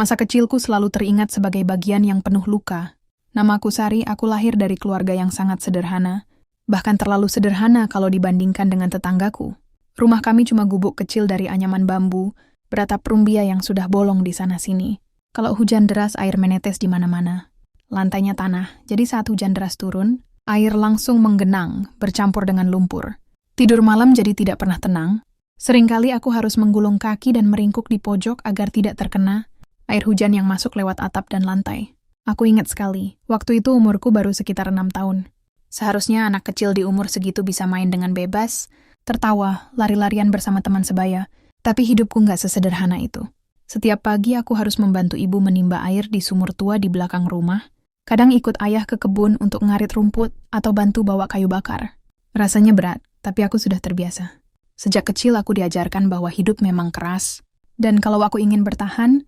Masa kecilku selalu teringat sebagai bagian yang penuh luka. Namaku Sari, aku lahir dari keluarga yang sangat sederhana, bahkan terlalu sederhana kalau dibandingkan dengan tetanggaku. Rumah kami cuma gubuk kecil dari anyaman bambu, beratap rumbia yang sudah bolong di sana-sini. Kalau hujan deras, air menetes di mana-mana. Lantainya tanah, jadi saat hujan deras turun, air langsung menggenang, bercampur dengan lumpur. Tidur malam jadi tidak pernah tenang. Seringkali aku harus menggulung kaki dan meringkuk di pojok agar tidak terkena air hujan yang masuk lewat atap dan lantai. Aku ingat sekali, waktu itu umurku baru sekitar 6 tahun. Seharusnya anak kecil di umur segitu bisa main dengan bebas, tertawa, lari-larian bersama teman sebaya. Tapi hidupku nggak sesederhana itu. Setiap pagi aku harus membantu ibu menimba air di sumur tua di belakang rumah. Kadang ikut ayah ke kebun untuk ngarit rumput atau bantu bawa kayu bakar. Rasanya berat, tapi aku sudah terbiasa. Sejak kecil aku diajarkan bahwa hidup memang keras. Dan kalau aku ingin bertahan,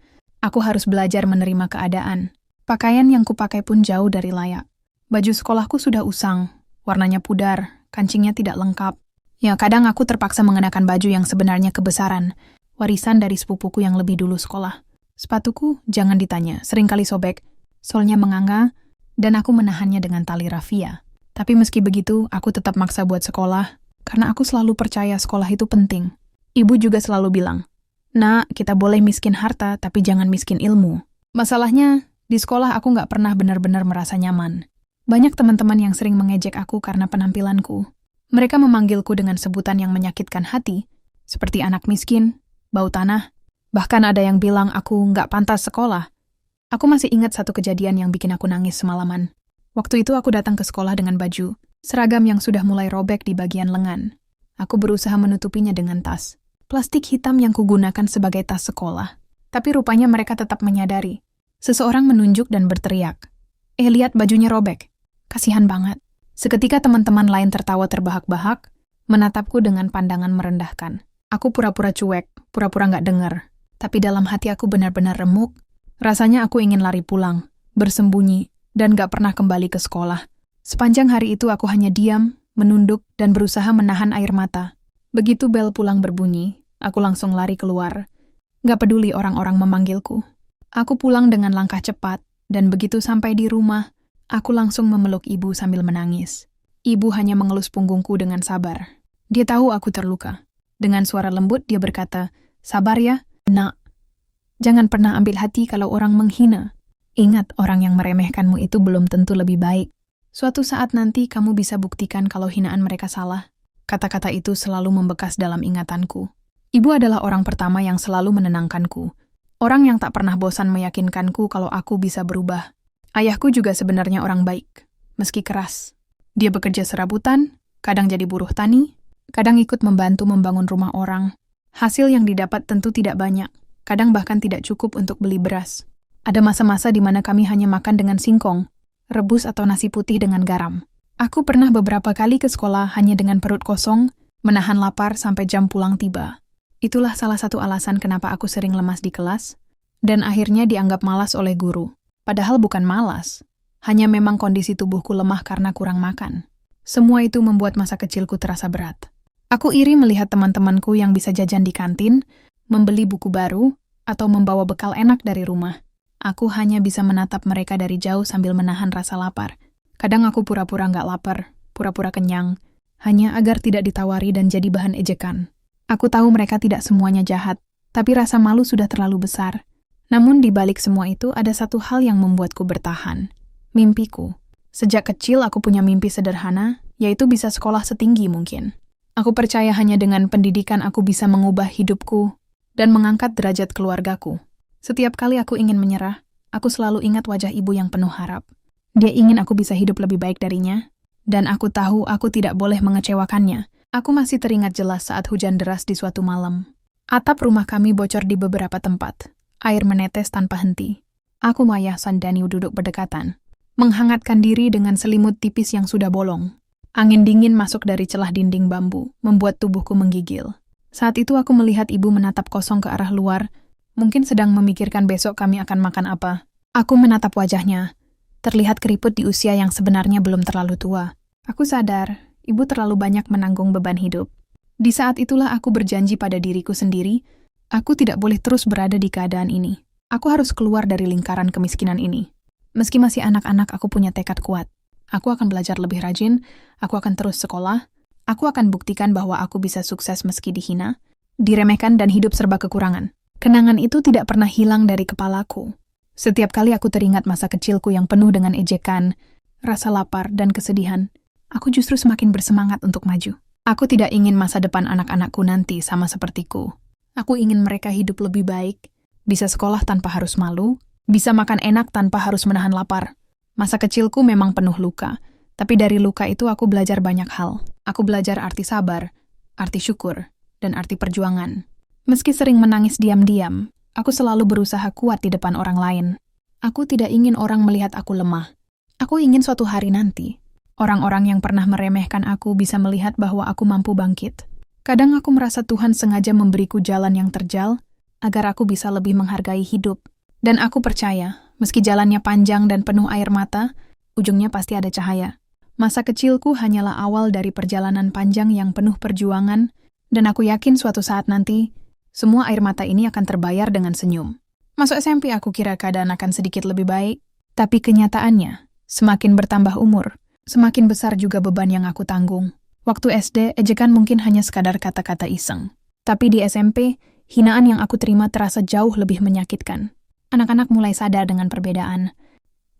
aku harus belajar menerima keadaan. Pakaian yang kupakai pun jauh dari layak. Baju sekolahku sudah usang, warnanya pudar, kancingnya tidak lengkap. Ya, kadang aku terpaksa mengenakan baju yang sebenarnya kebesaran, warisan dari sepupuku yang lebih dulu sekolah. Sepatuku, jangan ditanya, seringkali sobek, solnya menganga, dan aku menahannya dengan tali rafia. Tapi meski begitu, aku tetap maksa buat sekolah, karena aku selalu percaya sekolah itu penting. Ibu juga selalu bilang, "Nak, kita boleh miskin harta, tapi jangan miskin ilmu." Masalahnya, di sekolah aku nggak pernah benar-benar merasa nyaman. Banyak teman-teman yang sering mengejek aku karena penampilanku. Mereka memanggilku dengan sebutan yang menyakitkan hati, seperti anak miskin, bau tanah. Bahkan ada yang bilang aku nggak pantas sekolah. Aku masih ingat satu kejadian yang bikin aku nangis semalaman. Waktu itu aku datang ke sekolah dengan baju seragam yang sudah mulai robek di bagian lengan. Aku berusaha menutupinya dengan tas plastik hitam yang kugunakan sebagai tas sekolah. Tapi rupanya mereka tetap menyadari. Seseorang menunjuk dan berteriak, "Lihat bajunya robek." Kasihan banget. Seketika teman-teman lain tertawa terbahak-bahak, menatapku dengan pandangan merendahkan. Aku pura-pura cuek, pura-pura nggak dengar. Tapi dalam hati aku benar-benar remuk. Rasanya aku ingin lari pulang, bersembunyi, dan nggak pernah kembali ke sekolah. Sepanjang hari itu aku hanya diam, menunduk, dan berusaha menahan air mata. Begitu bel pulang berbunyi, aku langsung lari keluar. Nggak peduli orang-orang memanggilku. Aku pulang dengan langkah cepat, dan begitu sampai di rumah, aku langsung memeluk ibu sambil menangis. Ibu hanya mengelus punggungku dengan sabar. Dia tahu aku terluka. Dengan suara lembut dia berkata, "Sabar ya, Nak. Jangan pernah ambil hati kalau orang menghina. Ingat, orang yang meremehkanmu itu belum tentu lebih baik. Suatu saat nanti kamu bisa buktikan kalau hinaan mereka salah." Kata-kata itu selalu membekas dalam ingatanku. Ibu adalah orang pertama yang selalu menenangkanku. Orang yang tak pernah bosan meyakinkanku kalau aku bisa berubah. Ayahku juga sebenarnya orang baik, meski keras. Dia bekerja serabutan, kadang jadi buruh tani, kadang ikut membantu membangun rumah orang. Hasil yang didapat tentu tidak banyak, kadang bahkan tidak cukup untuk beli beras. Ada masa-masa di mana kami hanya makan dengan singkong, rebus atau nasi putih dengan garam. Aku pernah beberapa kali ke sekolah hanya dengan perut kosong, menahan lapar sampai jam pulang tiba. Itulah salah satu alasan kenapa aku sering lemas di kelas, dan akhirnya dianggap malas oleh guru. Padahal bukan malas, hanya memang kondisi tubuhku lemah karena kurang makan. Semua itu membuat masa kecilku terasa berat. Aku iri melihat teman-temanku yang bisa jajan di kantin, membeli buku baru, atau membawa bekal enak dari rumah. Aku hanya bisa menatap mereka dari jauh sambil menahan rasa lapar. Kadang aku pura-pura nggak lapar, pura-pura kenyang, hanya agar tidak ditawari dan jadi bahan ejekan. Aku tahu mereka tidak semuanya jahat, tapi rasa malu sudah terlalu besar. Namun di balik semua itu ada satu hal yang membuatku bertahan. Mimpiku. Sejak kecil aku punya mimpi sederhana, yaitu bisa sekolah setinggi mungkin. Aku percaya hanya dengan pendidikan aku bisa mengubah hidupku dan mengangkat derajat keluargaku. Setiap kali aku ingin menyerah, aku selalu ingat wajah ibu yang penuh harap. Dia ingin aku bisa hidup lebih baik darinya, dan aku tahu aku tidak boleh mengecewakannya. Aku masih teringat jelas saat hujan deras di suatu malam. Atap rumah kami bocor di beberapa tempat. Air menetes tanpa henti. Aku, Maya, dan Daniel duduk berdekatan, menghangatkan diri dengan selimut tipis yang sudah bolong. Angin dingin masuk dari celah dinding bambu, membuat tubuhku menggigil. Saat itu aku melihat ibu menatap kosong ke arah luar, mungkin sedang memikirkan besok kami akan makan apa. Aku menatap wajahnya, terlihat keriput di usia yang sebenarnya belum terlalu tua. Aku sadar, ibu terlalu banyak menanggung beban hidup. Di saat itulah aku berjanji pada diriku sendiri, aku tidak boleh terus berada di keadaan ini. Aku harus keluar dari lingkaran kemiskinan ini. Meski masih anak-anak, aku punya tekad kuat. Aku akan belajar lebih rajin, aku akan terus sekolah, aku akan buktikan bahwa aku bisa sukses meski dihina, diremehkan dan hidup serba kekurangan. Kenangan itu tidak pernah hilang dari kepalaku. Setiap kali aku teringat masa kecilku yang penuh dengan ejekan, rasa lapar, dan kesedihan, aku justru semakin bersemangat untuk maju. Aku tidak ingin masa depan anak-anakku nanti sama sepertiku. Aku ingin mereka hidup lebih baik, bisa sekolah tanpa harus malu, bisa makan enak tanpa harus menahan lapar. Masa kecilku memang penuh luka, tapi dari luka itu aku belajar banyak hal. Aku belajar arti sabar, arti syukur, dan arti perjuangan. Meski sering menangis diam-diam, aku selalu berusaha kuat di depan orang lain. Aku tidak ingin orang melihat aku lemah. Aku ingin suatu hari nanti, orang-orang yang pernah meremehkan aku bisa melihat bahwa aku mampu bangkit. Kadang aku merasa Tuhan sengaja memberiku jalan yang terjal, agar aku bisa lebih menghargai hidup. Dan aku percaya, meski jalannya panjang dan penuh air mata, ujungnya pasti ada cahaya. Masa kecilku hanyalah awal dari perjalanan panjang yang penuh perjuangan, dan aku yakin suatu saat nanti, semua air mata ini akan terbayar dengan senyum. Masuk SMP aku kira keadaan akan sedikit lebih baik, tapi kenyataannya, semakin bertambah umur, semakin besar juga beban yang aku tanggung. Waktu SD, ejekan mungkin hanya sekadar kata-kata iseng. Tapi di SMP, hinaan yang aku terima terasa jauh lebih menyakitkan. Anak-anak mulai sadar dengan perbedaan.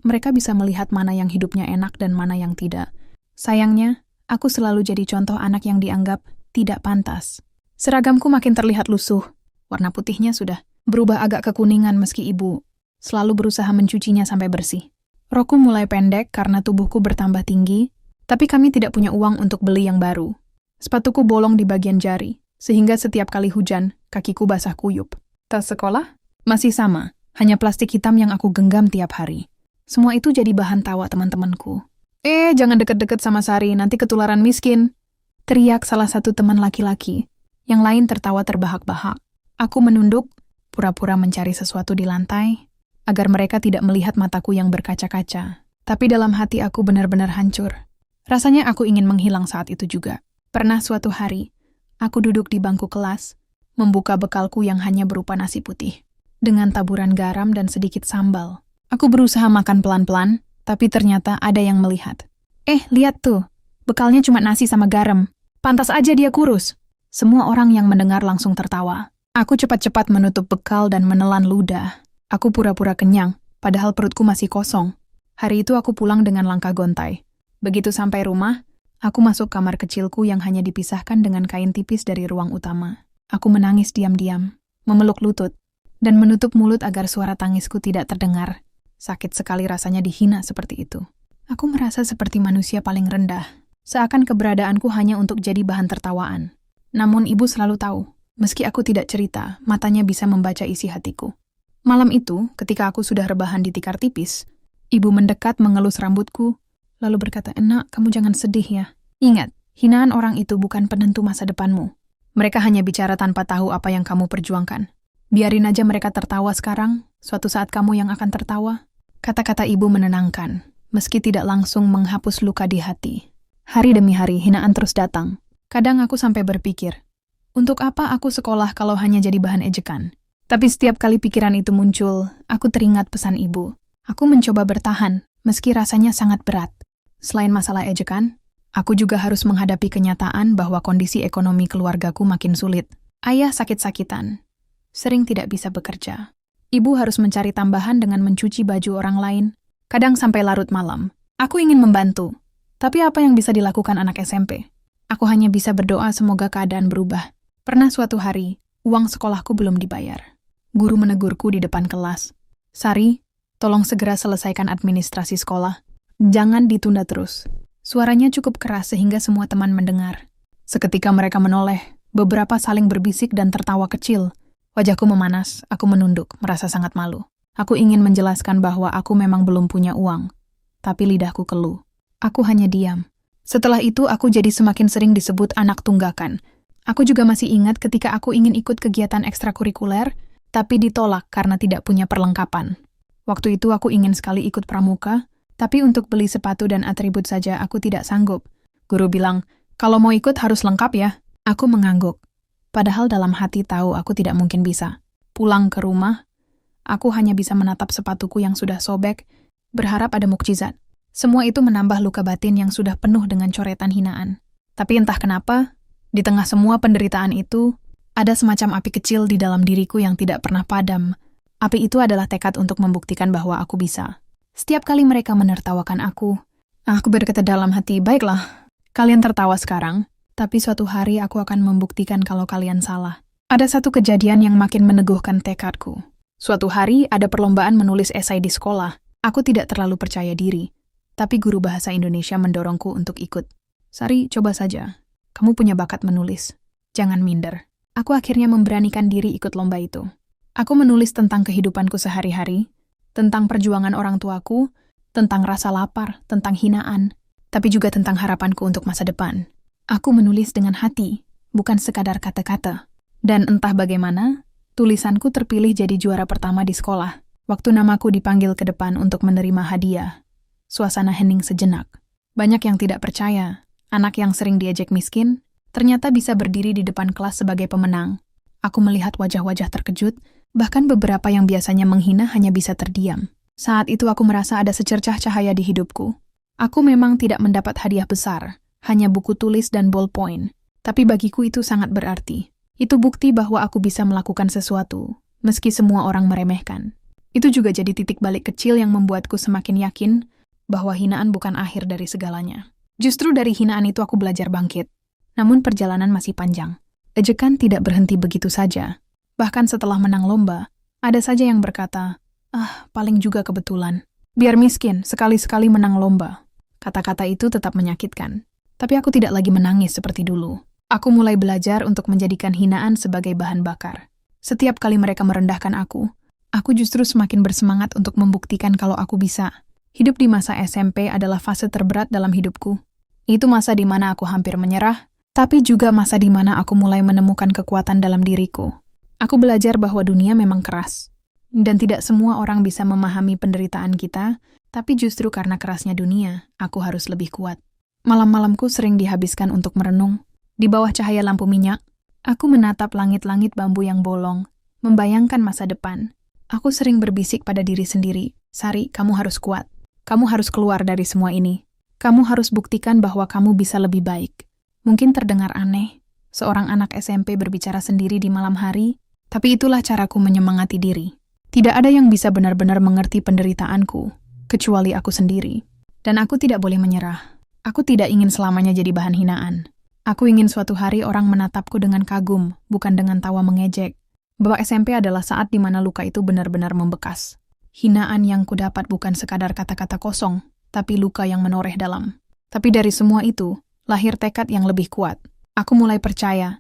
Mereka bisa melihat mana yang hidupnya enak dan mana yang tidak. Sayangnya, aku selalu jadi contoh anak yang dianggap tidak pantas. Seragamku makin terlihat lusuh. Warna putihnya sudah berubah agak kekuningan meski ibu selalu berusaha mencucinya sampai bersih. Rokku mulai pendek karena tubuhku bertambah tinggi, tapi kami tidak punya uang untuk beli yang baru. Sepatuku bolong di bagian jari, sehingga setiap kali hujan, kakiku basah kuyup. Tas sekolah? Masih sama, hanya plastik hitam yang aku genggam tiap hari. Semua itu jadi bahan tawa teman-temanku. Jangan deket-deket sama Sari, nanti ketularan miskin. Teriak salah satu teman laki-laki. Yang lain tertawa terbahak-bahak. Aku menunduk, pura-pura mencari sesuatu di lantai, agar mereka tidak melihat mataku yang berkaca-kaca. Tapi dalam hati aku benar-benar hancur. Rasanya aku ingin menghilang saat itu juga. Pernah suatu hari, aku duduk di bangku kelas, membuka bekalku yang hanya berupa nasi putih, dengan taburan garam dan sedikit sambal. Aku berusaha makan pelan-pelan, tapi ternyata ada yang melihat. Lihat tuh, bekalnya cuma nasi sama garam. Pantas aja dia kurus. Semua orang yang mendengar langsung tertawa. Aku cepat-cepat menutup bekal dan menelan ludah. Aku pura-pura kenyang, padahal perutku masih kosong. Hari itu aku pulang dengan langkah gontai. Begitu sampai rumah, aku masuk kamar kecilku yang hanya dipisahkan dengan kain tipis dari ruang utama. Aku menangis diam-diam, memeluk lutut, dan menutup mulut agar suara tangisku tidak terdengar. Sakit sekali rasanya dihina seperti itu. Aku merasa seperti manusia paling rendah, seakan keberadaanku hanya untuk jadi bahan tertawaan. Namun ibu selalu tahu, meski aku tidak cerita, matanya bisa membaca isi hatiku. Malam itu, ketika aku sudah rebahan di tikar tipis, ibu mendekat mengelus rambutku, lalu berkata, "Nak, kamu jangan sedih ya. Ingat, hinaan orang itu bukan penentu masa depanmu. Mereka hanya bicara tanpa tahu apa yang kamu perjuangkan. Biarin aja mereka tertawa sekarang, suatu saat kamu yang akan tertawa." Kata-kata ibu menenangkan, meski tidak langsung menghapus luka di hati. Hari demi hari, hinaan terus datang. Kadang aku sampai berpikir, untuk apa aku sekolah kalau hanya jadi bahan ejekan? Tapi setiap kali pikiran itu muncul, aku teringat pesan ibu. Aku mencoba bertahan, meski rasanya sangat berat. Selain masalah ejekan, aku juga harus menghadapi kenyataan bahwa kondisi ekonomi keluargaku makin sulit. Ayah sakit-sakitan, sering tidak bisa bekerja. Ibu harus mencari tambahan dengan mencuci baju orang lain, kadang sampai larut malam. Aku ingin membantu, tapi apa yang bisa dilakukan anak SMP? Aku hanya bisa berdoa semoga keadaan berubah. Pernah suatu hari, uang sekolahku belum dibayar. Guru menegurku di depan kelas. "Sari, tolong segera selesaikan administrasi sekolah. Jangan ditunda terus." Suaranya cukup keras sehingga semua teman mendengar. Seketika mereka menoleh, beberapa saling berbisik dan tertawa kecil. Wajahku memanas, aku menunduk, merasa sangat malu. Aku ingin menjelaskan bahwa aku memang belum punya uang, tapi lidahku keluh. Aku hanya diam. Setelah itu aku jadi semakin sering disebut anak tunggakan. Aku juga masih ingat ketika aku ingin ikut kegiatan ekstrakurikuler, tapi ditolak karena tidak punya perlengkapan. Waktu itu aku ingin sekali ikut pramuka, Tapi untuk beli sepatu dan atribut saja aku tidak sanggup. Guru bilang, kalau mau ikut harus lengkap ya. Aku mengangguk. Padahal dalam hati tahu aku tidak mungkin bisa. Pulang ke rumah, aku hanya bisa menatap sepatuku yang sudah sobek, berharap ada mukjizat. Semua itu menambah luka batin yang sudah penuh dengan coretan hinaan. Tapi entah kenapa, di tengah semua penderitaan itu, ada semacam api kecil di dalam diriku yang tidak pernah padam. Api itu adalah tekad untuk membuktikan bahwa aku bisa. Setiap kali mereka menertawakan aku berkata dalam hati, baiklah, kalian tertawa sekarang, tapi suatu hari aku akan membuktikan kalau kalian salah. Ada satu kejadian yang makin meneguhkan tekadku. Suatu hari ada perlombaan menulis esai di sekolah. Aku tidak terlalu percaya diri, tapi guru bahasa Indonesia mendorongku untuk ikut. Sari, coba saja. Kamu punya bakat menulis. Jangan minder. Aku akhirnya memberanikan diri ikut lomba itu. Aku menulis tentang kehidupanku sehari-hari, tentang perjuangan orang tuaku, tentang rasa lapar, tentang hinaan, tapi juga tentang harapanku untuk masa depan. Aku menulis dengan hati, bukan sekadar kata-kata. Dan entah bagaimana, tulisanku terpilih jadi juara pertama di sekolah. Waktu namaku dipanggil ke depan untuk menerima hadiah, suasana hening sejenak. Banyak yang tidak percaya, anak yang sering diejek miskin, ternyata bisa berdiri di depan kelas sebagai pemenang. Aku melihat wajah-wajah terkejut, bahkan beberapa yang biasanya menghina hanya bisa terdiam. Saat itu aku merasa ada secercah cahaya di hidupku. Aku memang tidak mendapat hadiah besar, hanya buku tulis dan ballpoint. Tapi bagiku itu sangat berarti. Itu bukti bahwa aku bisa melakukan sesuatu, meski semua orang meremehkan. Itu juga jadi titik balik kecil yang membuatku semakin yakin bahwa hinaan bukan akhir dari segalanya. Justru dari hinaan itu aku belajar bangkit. Namun perjalanan masih panjang. Ejekan tidak berhenti begitu saja. Bahkan setelah menang lomba, ada saja yang berkata, paling juga kebetulan. Biar miskin, sekali-sekali menang lomba. Kata-kata itu tetap menyakitkan. Tapi aku tidak lagi menangis seperti dulu. Aku mulai belajar untuk menjadikan hinaan sebagai bahan bakar. Setiap kali mereka merendahkan aku justru semakin bersemangat untuk membuktikan kalau aku bisa. Hidup di masa SMP adalah fase terberat dalam hidupku. Itu masa di mana aku hampir menyerah, tapi juga masa di mana aku mulai menemukan kekuatan dalam diriku. Aku belajar bahwa dunia memang keras. Dan tidak semua orang bisa memahami penderitaan kita, tapi justru karena kerasnya dunia, aku harus lebih kuat. Malam-malamku sering dihabiskan untuk merenung. Di bawah cahaya lampu minyak, aku menatap langit-langit bambu yang bolong, membayangkan masa depan. Aku sering berbisik pada diri sendiri, Sari, kamu harus kuat. Kamu harus keluar dari semua ini. Kamu harus buktikan bahwa kamu bisa lebih baik. Mungkin terdengar aneh, seorang anak SMP berbicara sendiri di malam hari, tapi itulah caraku menyemangati diri. Tidak ada yang bisa benar-benar mengerti penderitaanku, kecuali aku sendiri. Dan aku tidak boleh menyerah. Aku tidak ingin selamanya jadi bahan hinaan. Aku ingin suatu hari orang menatapku dengan kagum, bukan dengan tawa mengejek. Babak SMP adalah saat di mana luka itu benar-benar membekas. Hinaan yang kudapat bukan sekadar kata-kata kosong, tapi luka yang menoreh dalam. Tapi dari semua itu, lahir tekad yang lebih kuat. Aku mulai percaya,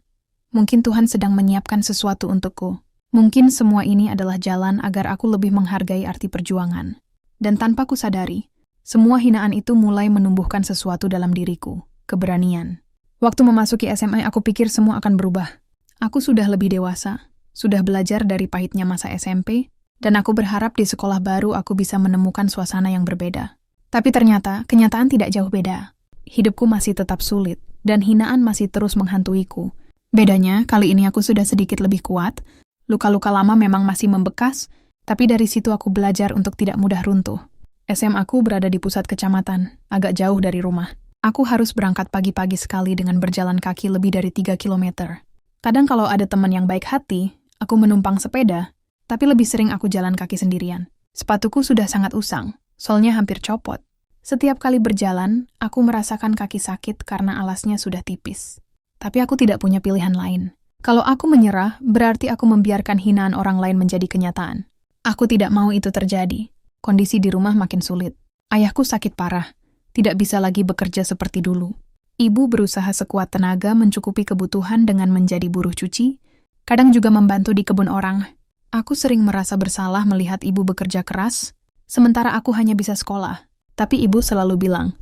mungkin Tuhan sedang menyiapkan sesuatu untukku. Mungkin semua ini adalah jalan agar aku lebih menghargai arti perjuangan. Dan tanpa ku sadari, semua hinaan itu mulai menumbuhkan sesuatu dalam diriku, keberanian. Waktu memasuki SMA, aku pikir semua akan berubah. Aku sudah lebih dewasa, sudah belajar dari pahitnya masa SMP, dan aku berharap di sekolah baru aku bisa menemukan suasana yang berbeda. Tapi ternyata, kenyataan tidak jauh beda. Hidupku masih tetap sulit, dan hinaan masih terus menghantuiku. Bedanya, kali ini aku sudah sedikit lebih kuat. Luka-luka lama memang masih membekas, tapi dari situ aku belajar untuk tidak mudah runtuh. SMA-ku berada di pusat kecamatan, agak jauh dari rumah. Aku harus berangkat pagi-pagi sekali dengan berjalan kaki lebih dari 3 kilometer. Kadang kalau ada teman yang baik hati, aku menumpang sepeda, tapi lebih sering aku jalan kaki sendirian. Sepatuku sudah sangat usang, solnya hampir copot. Setiap kali berjalan, aku merasakan kaki sakit karena alasnya sudah tipis. Tapi aku tidak punya pilihan lain. Kalau aku menyerah, berarti aku membiarkan hinaan orang lain menjadi kenyataan. Aku tidak mau itu terjadi. Kondisi di rumah makin sulit. Ayahku sakit parah, tidak bisa lagi bekerja seperti dulu. Ibu berusaha sekuat tenaga mencukupi kebutuhan dengan menjadi buruh cuci, kadang juga membantu di kebun orang. Aku sering merasa bersalah melihat ibu bekerja keras, sementara aku hanya bisa sekolah. Tapi ibu selalu bilang,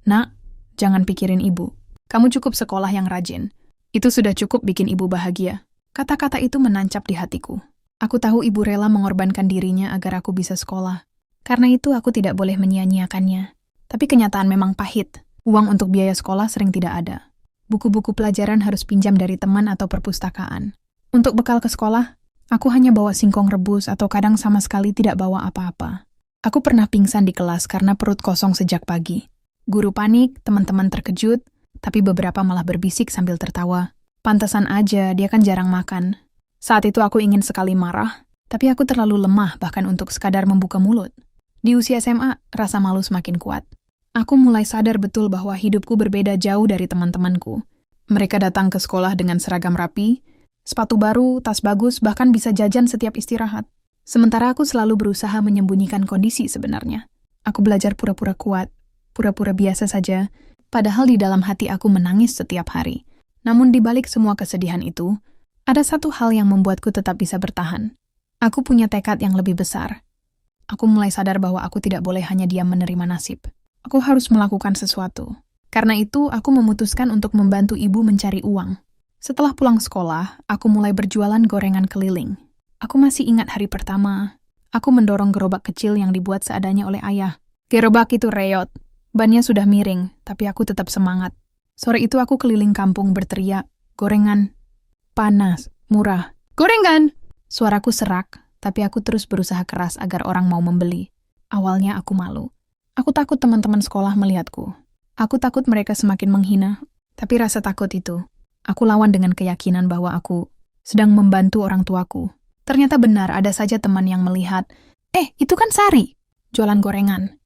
"Nak, jangan pikirin ibu. Kamu cukup sekolah yang rajin. Itu sudah cukup bikin ibu bahagia." Kata-kata itu menancap di hatiku. Aku tahu ibu rela mengorbankan dirinya agar aku bisa sekolah. Karena itu aku tidak boleh menyia-nyiakannya. Tapi kenyataan memang pahit. Uang untuk biaya sekolah sering tidak ada. Buku-buku pelajaran harus pinjam dari teman atau perpustakaan. Untuk bekal ke sekolah, aku hanya bawa singkong rebus atau kadang sama sekali tidak bawa apa-apa. Aku pernah pingsan di kelas karena perut kosong sejak pagi. Guru panik, teman-teman terkejut, tapi beberapa malah berbisik sambil tertawa. Pantesan aja, dia kan jarang makan. Saat itu aku ingin sekali marah, tapi aku terlalu lemah bahkan untuk sekadar membuka mulut. Di usia SMA, rasa malu semakin kuat. Aku mulai sadar betul bahwa hidupku berbeda jauh dari teman-temanku. Mereka datang ke sekolah dengan seragam rapi, sepatu baru, tas bagus, bahkan bisa jajan setiap istirahat. Sementara aku selalu berusaha menyembunyikan kondisi sebenarnya. Aku belajar pura-pura kuat, pura-pura biasa saja, padahal di dalam hati aku menangis setiap hari. Namun di balik semua kesedihan itu, ada satu hal yang membuatku tetap bisa bertahan. Aku punya tekad yang lebih besar. Aku mulai sadar bahwa aku tidak boleh hanya diam menerima nasib. Aku harus melakukan sesuatu. Karena itu, aku memutuskan untuk membantu ibu mencari uang. Setelah pulang sekolah, aku mulai berjualan gorengan keliling. Aku masih ingat hari pertama. Aku mendorong gerobak kecil yang dibuat seadanya oleh ayah. Gerobak itu reot. Bannya sudah miring, tapi aku tetap semangat. Sore itu aku keliling kampung berteriak, gorengan, panas, murah. Gorengan! Suaraku serak, tapi aku terus berusaha keras agar orang mau membeli. Awalnya aku malu. Aku takut teman-teman sekolah melihatku. Aku takut mereka semakin menghina. Tapi rasa takut itu, aku lawan dengan keyakinan bahwa aku sedang membantu orang tuaku. Ternyata benar ada saja teman yang melihat, itu kan Sari, jualan gorengan.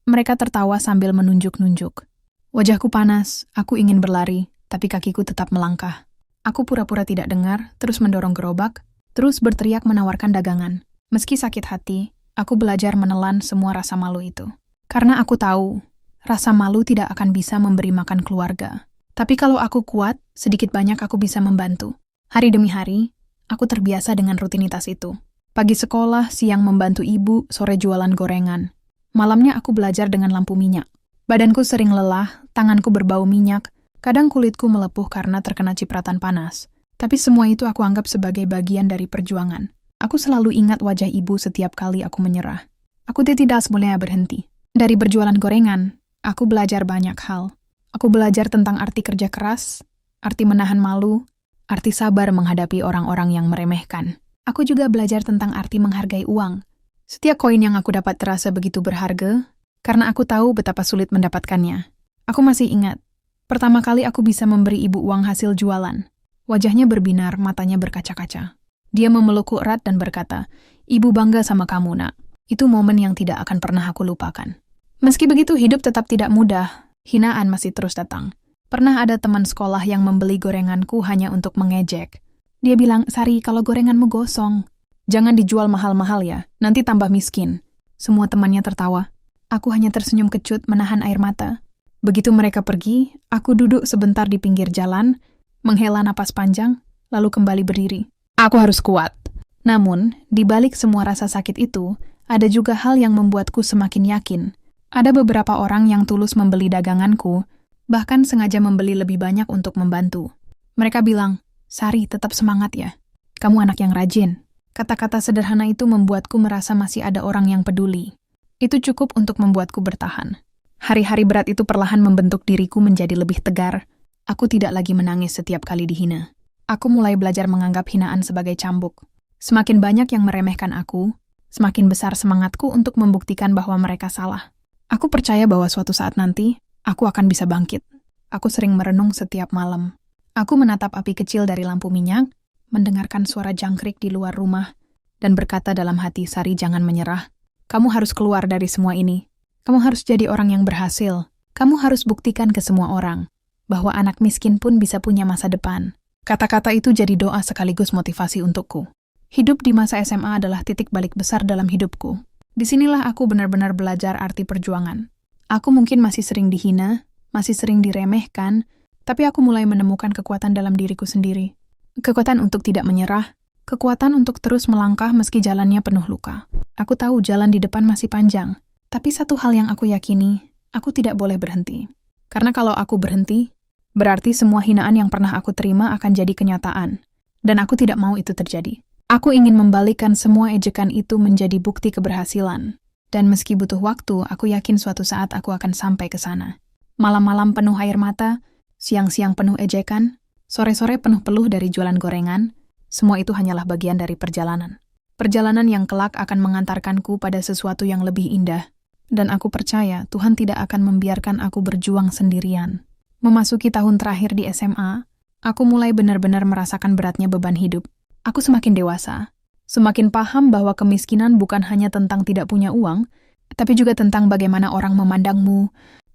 Mereka tertawa sambil menunjuk-nunjuk. Wajahku panas, aku ingin berlari, tapi kakiku tetap melangkah. Aku pura-pura tidak dengar, terus mendorong gerobak, terus berteriak menawarkan dagangan. Meski sakit hati, aku belajar menelan semua rasa malu itu. Karena aku tahu, rasa malu tidak akan bisa memberi makan keluarga. Tapi kalau aku kuat, sedikit banyak aku bisa membantu. Hari demi hari, aku terbiasa dengan rutinitas itu. Pagi sekolah, siang membantu ibu, sore jualan gorengan. Malamnya aku belajar dengan lampu minyak. Badanku sering lelah, tanganku berbau minyak, kadang kulitku melepuh karena terkena cipratan panas. Tapi semua itu aku anggap sebagai bagian dari perjuangan. Aku selalu ingat wajah ibu setiap kali aku menyerah. Aku tidak boleh berhenti. Dari berjualan gorengan, aku belajar banyak hal. Aku belajar tentang arti kerja keras, arti menahan malu, arti sabar menghadapi orang-orang yang meremehkan. Aku juga belajar tentang arti menghargai uang. Setiap koin yang aku dapat terasa begitu berharga, karena aku tahu betapa sulit mendapatkannya. Aku masih ingat, pertama kali aku bisa memberi ibu uang hasil jualan. Wajahnya berbinar, matanya berkaca-kaca. Dia memelukku erat dan berkata, "Ibu bangga sama kamu, nak." Itu momen yang tidak akan pernah aku lupakan. Meski begitu, hidup tetap tidak mudah. Hinaan masih terus datang. Pernah ada teman sekolah yang membeli gorenganku hanya untuk mengejek. Dia bilang, "Sari, kalau gorenganmu gosong, jangan dijual mahal-mahal ya, nanti tambah miskin." Semua temannya tertawa. Aku hanya tersenyum kecut menahan air mata. Begitu mereka pergi, aku duduk sebentar di pinggir jalan, menghela napas panjang, lalu kembali berdiri. Aku harus kuat. Namun, di balik semua rasa sakit itu, ada juga hal yang membuatku semakin yakin. Ada beberapa orang yang tulus membeli daganganku, bahkan sengaja membeli lebih banyak untuk membantu. Mereka bilang, "Sari, tetap semangat ya. Kamu anak yang rajin." Kata-kata sederhana itu membuatku merasa masih ada orang yang peduli. Itu cukup untuk membuatku bertahan. Hari-hari berat itu perlahan membentuk diriku menjadi lebih tegar. Aku tidak lagi menangis setiap kali dihina. Aku mulai belajar menganggap hinaan sebagai cambuk. Semakin banyak yang meremehkan aku, semakin besar semangatku untuk membuktikan bahwa mereka salah. Aku percaya bahwa suatu saat nanti, aku akan bisa bangkit. Aku sering merenung setiap malam. Aku menatap api kecil dari lampu minyak, mendengarkan suara jangkrik di luar rumah, dan berkata dalam hati, "Sari, jangan menyerah. Kamu harus keluar dari semua ini. Kamu harus jadi orang yang berhasil. Kamu harus buktikan ke semua orang bahwa anak miskin pun bisa punya masa depan." Kata-kata itu jadi doa sekaligus motivasi untukku. Hidup di masa SMA adalah titik balik besar dalam hidupku. Disinilah aku benar-benar belajar arti perjuangan. Aku mungkin masih sering dihina, masih sering diremehkan, tapi aku mulai menemukan kekuatan dalam diriku sendiri. Kekuatan untuk tidak menyerah, kekuatan untuk terus melangkah meski jalannya penuh luka. Aku tahu jalan di depan masih panjang, tapi satu hal yang aku yakini, aku tidak boleh berhenti. Karena kalau aku berhenti, berarti semua hinaan yang pernah aku terima akan jadi kenyataan. Dan aku tidak mau itu terjadi. Aku ingin membalikkan semua ejekan itu menjadi bukti keberhasilan. Dan meski butuh waktu, aku yakin suatu saat aku akan sampai ke sana. Malam-malam penuh air mata, siang-siang penuh ejekan, sore-sore penuh peluh dari jualan gorengan, semua itu hanyalah bagian dari perjalanan. Perjalanan yang kelak akan mengantarkanku pada sesuatu yang lebih indah. Dan aku percaya Tuhan tidak akan membiarkan aku berjuang sendirian. Memasuki tahun terakhir di SMA, aku mulai benar-benar merasakan beratnya beban hidup. Aku semakin dewasa, semakin paham bahwa kemiskinan bukan hanya tentang tidak punya uang, tapi juga tentang bagaimana orang memandangmu,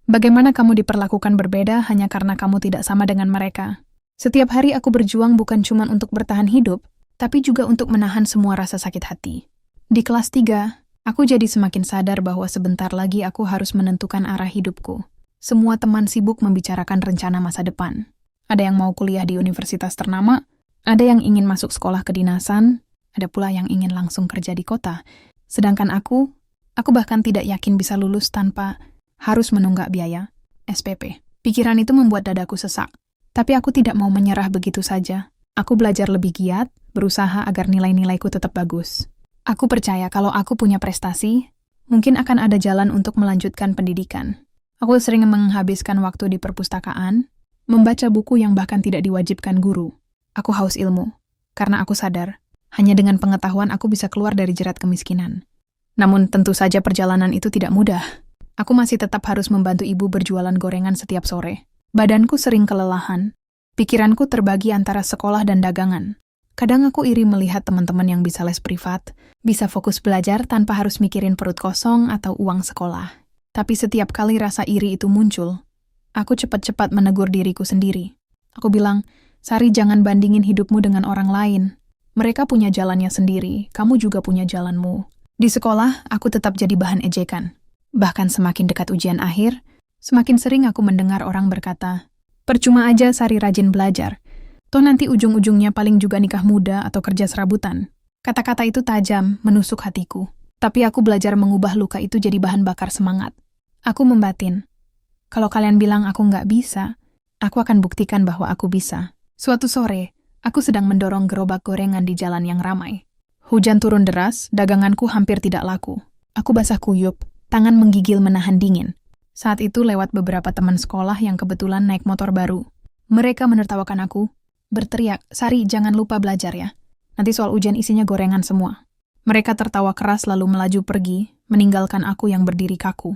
bagaimana kamu diperlakukan berbeda hanya karena kamu tidak sama dengan mereka. Setiap hari aku berjuang bukan cuma untuk bertahan hidup, tapi juga untuk menahan semua rasa sakit hati. Di kelas 3, aku jadi semakin sadar bahwa sebentar lagi aku harus menentukan arah hidupku. Semua teman sibuk membicarakan rencana masa depan. Ada yang mau kuliah di universitas ternama, ada yang ingin masuk sekolah kedinasan, ada pula yang ingin langsung kerja di kota. Sedangkan aku bahkan tidak yakin bisa lulus tanpa harus menunggak biaya, SPP. Pikiran itu membuat dadaku sesak. Tapi aku tidak mau menyerah begitu saja. Aku belajar lebih giat, berusaha agar nilai-nilaiku tetap bagus. Aku percaya kalau aku punya prestasi, mungkin akan ada jalan untuk melanjutkan pendidikan. Aku sering menghabiskan waktu di perpustakaan, membaca buku yang bahkan tidak diwajibkan guru. Aku haus ilmu, karena aku sadar, hanya dengan pengetahuan aku bisa keluar dari jerat kemiskinan. Namun tentu saja perjalanan itu tidak mudah. Aku masih tetap harus membantu ibu berjualan gorengan setiap sore. Badanku sering kelelahan. Pikiranku terbagi antara sekolah dan dagangan. Kadang aku iri melihat teman-teman yang bisa les privat, bisa fokus belajar tanpa harus mikirin perut kosong atau uang sekolah. Tapi setiap kali rasa iri itu muncul, aku cepat-cepat menegur diriku sendiri. Aku bilang, Sari, jangan bandingin hidupmu dengan orang lain. Mereka punya jalannya sendiri, kamu juga punya jalanmu. Di sekolah, aku tetap jadi bahan ejekan. Bahkan semakin dekat ujian akhir, semakin sering aku mendengar orang berkata, percuma aja Sari rajin belajar. Toh nanti ujung-ujungnya paling juga nikah muda atau kerja serabutan. Kata-kata itu tajam, menusuk hatiku. Tapi aku belajar mengubah luka itu jadi bahan bakar semangat. Aku membatin. Kalau kalian bilang aku nggak bisa, aku akan buktikan bahwa aku bisa. Suatu sore, aku sedang mendorong gerobak gorengan di jalan yang ramai. Hujan turun deras, daganganku hampir tidak laku. Aku basah kuyup, tangan menggigil menahan dingin. Saat itu lewat beberapa teman sekolah yang kebetulan naik motor baru. Mereka menertawakan aku, berteriak, Sari, jangan lupa belajar ya. Nanti soal ujian isinya gorengan semua. Mereka tertawa keras lalu melaju pergi, meninggalkan aku yang berdiri kaku.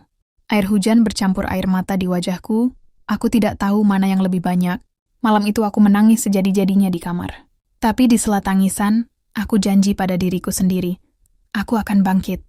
Air hujan bercampur air mata di wajahku, aku tidak tahu mana yang lebih banyak. Malam itu aku menangis sejadi-jadinya di kamar. Tapi di sela tangisan, aku janji pada diriku sendiri. Aku akan bangkit.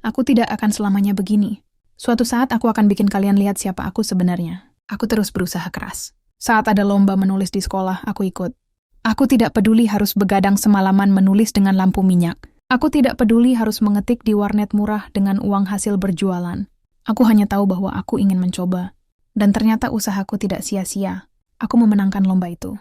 Aku tidak akan selamanya begini. Suatu saat aku akan bikin kalian lihat siapa aku sebenarnya. Aku terus berusaha keras. Saat ada lomba menulis di sekolah, aku ikut. Aku tidak peduli harus begadang semalaman menulis dengan lampu minyak. Aku tidak peduli harus mengetik di warnet murah dengan uang hasil berjualan. Aku hanya tahu bahwa aku ingin mencoba. Dan ternyata usahaku tidak sia-sia. Aku memenangkan lomba itu.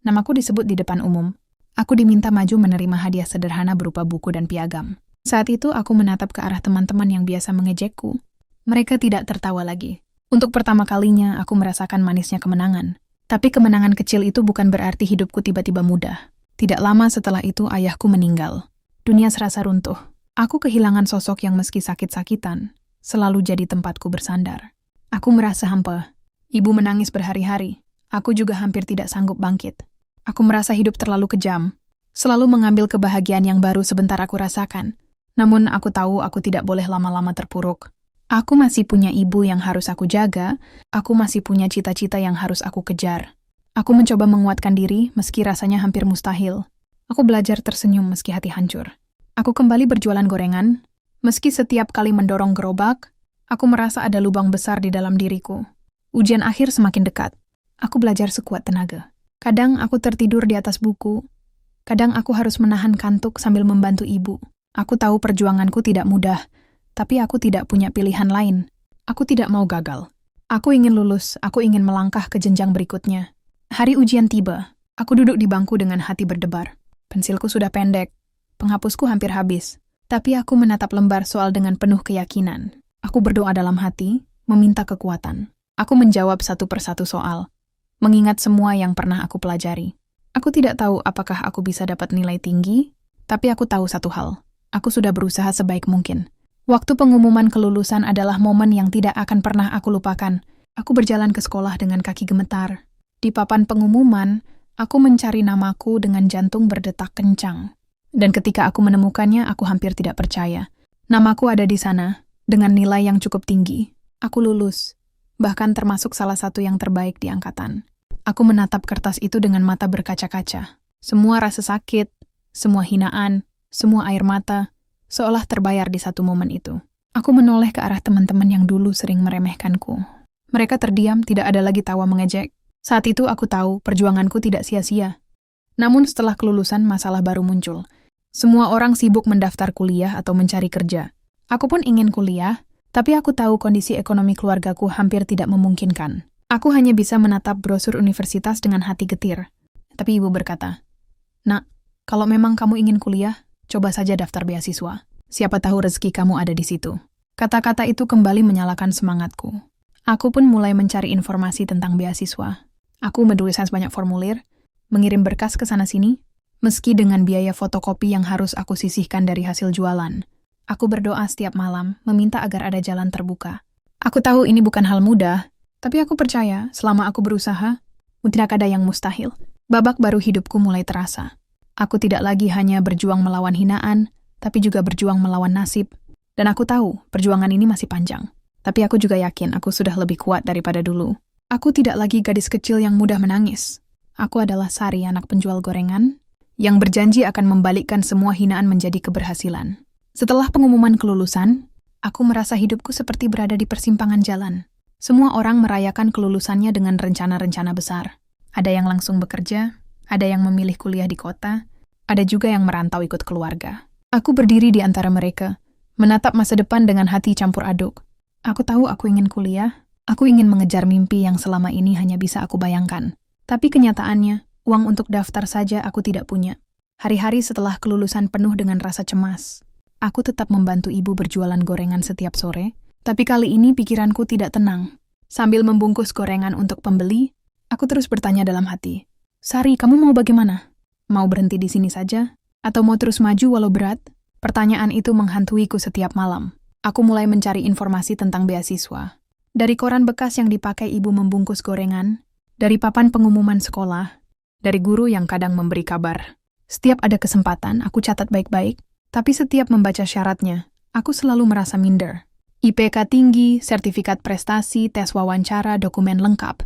Namaku disebut di depan umum. Aku diminta maju menerima hadiah sederhana berupa buku dan piagam. Saat itu aku menatap ke arah teman-teman yang biasa mengejekku. Mereka tidak tertawa lagi. Untuk pertama kalinya aku merasakan manisnya kemenangan. Tapi kemenangan kecil itu bukan berarti hidupku tiba-tiba mudah. Tidak lama setelah itu ayahku meninggal. Dunia serasa runtuh. Aku kehilangan sosok yang meski sakit-sakitan selalu jadi tempatku bersandar. Aku merasa hampa. Ibu menangis berhari-hari. Aku juga hampir tidak sanggup bangkit. Aku merasa hidup terlalu kejam. Selalu mengambil kebahagiaan yang baru sebentar aku rasakan. Namun aku tahu aku tidak boleh lama-lama terpuruk. Aku masih punya ibu yang harus aku jaga. Aku masih punya cita-cita yang harus aku kejar. Aku mencoba menguatkan diri meski rasanya hampir mustahil. Aku belajar tersenyum meski hati hancur. Aku kembali berjualan gorengan. Meski setiap kali mendorong gerobak, aku merasa ada lubang besar di dalam diriku. Ujian akhir semakin dekat. Aku belajar sekuat tenaga. Kadang aku tertidur di atas buku. Kadang aku harus menahan kantuk sambil membantu ibu. Aku tahu perjuanganku tidak mudah, tapi aku tidak punya pilihan lain. Aku tidak mau gagal. Aku ingin lulus, aku ingin melangkah ke jenjang berikutnya. Hari ujian tiba. Aku duduk di bangku dengan hati berdebar. Pensilku sudah pendek. Penghapusku hampir habis. Tapi aku menatap lembar soal dengan penuh keyakinan. Aku berdoa dalam hati, meminta kekuatan. Aku menjawab satu persatu soal. Mengingat semua yang pernah aku pelajari. Aku tidak tahu apakah aku bisa dapat nilai tinggi, tapi aku tahu satu hal. Aku sudah berusaha sebaik mungkin. Waktu pengumuman kelulusan adalah momen yang tidak akan pernah aku lupakan. Aku berjalan ke sekolah dengan kaki gemetar. Di papan pengumuman, aku mencari namaku dengan jantung berdetak kencang. Dan ketika aku menemukannya, aku hampir tidak percaya. Namaku ada di sana, dengan nilai yang cukup tinggi. Aku lulus, bahkan termasuk salah satu yang terbaik di angkatan. Aku menatap kertas itu dengan mata berkaca-kaca. Semua rasa sakit, semua hinaan, semua air mata, seolah terbayar di satu momen itu. Aku menoleh ke arah teman-teman yang dulu sering meremehkanku. Mereka terdiam, tidak ada lagi tawa mengejek. Saat itu aku tahu perjuanganku tidak sia-sia. Namun setelah kelulusan, masalah baru muncul. Semua orang sibuk mendaftar kuliah atau mencari kerja. Aku pun ingin kuliah, tapi aku tahu kondisi ekonomi keluargaku hampir tidak memungkinkan. Aku hanya bisa menatap brosur universitas dengan hati getir. Tapi ibu berkata, "Nak, kalau memang kamu ingin kuliah, coba saja daftar beasiswa. Siapa tahu rezeki kamu ada di situ." Kata-kata itu kembali menyalakan semangatku. Aku pun mulai mencari informasi tentang beasiswa. Aku menuliskan banyak formulir, mengirim berkas ke sana-sini, meski dengan biaya fotokopi yang harus aku sisihkan dari hasil jualan. Aku berdoa setiap malam, meminta agar ada jalan terbuka. Aku tahu ini bukan hal mudah, tapi aku percaya selama aku berusaha, tidak ada yang mustahil. Babak baru hidupku mulai terasa. Aku tidak lagi hanya berjuang melawan hinaan, tapi juga berjuang melawan nasib. Dan aku tahu perjuangan ini masih panjang. Tapi aku juga yakin aku sudah lebih kuat daripada dulu. Aku tidak lagi gadis kecil yang mudah menangis. Aku adalah Sari, anak penjual gorengan, yang berjanji akan membalikkan semua hinaan menjadi keberhasilan. Setelah pengumuman kelulusan, aku merasa hidupku seperti berada di persimpangan jalan. Semua orang merayakan kelulusannya dengan rencana-rencana besar. Ada yang langsung bekerja, ada yang memilih kuliah di kota, ada juga yang merantau ikut keluarga. Aku berdiri di antara mereka, menatap masa depan dengan hati campur aduk. Aku tahu aku ingin kuliah, aku ingin mengejar mimpi yang selama ini hanya bisa aku bayangkan. Tapi kenyataannya, uang untuk daftar saja aku tidak punya. Hari-hari setelah kelulusan penuh dengan rasa cemas. Aku tetap membantu ibu berjualan gorengan setiap sore, tapi kali ini pikiranku tidak tenang. Sambil membungkus gorengan untuk pembeli, aku terus bertanya dalam hati, "Sari, kamu mau bagaimana? Mau berhenti di sini saja? Atau mau terus maju walau berat?" Pertanyaan itu menghantuiku setiap malam. Aku mulai mencari informasi tentang beasiswa. Dari koran bekas yang dipakai ibu membungkus gorengan, dari papan pengumuman sekolah, dari guru yang kadang memberi kabar. Setiap ada kesempatan, aku catat baik-baik, tapi setiap membaca syaratnya, aku selalu merasa minder. IPK tinggi, sertifikat prestasi, tes wawancara, dokumen lengkap.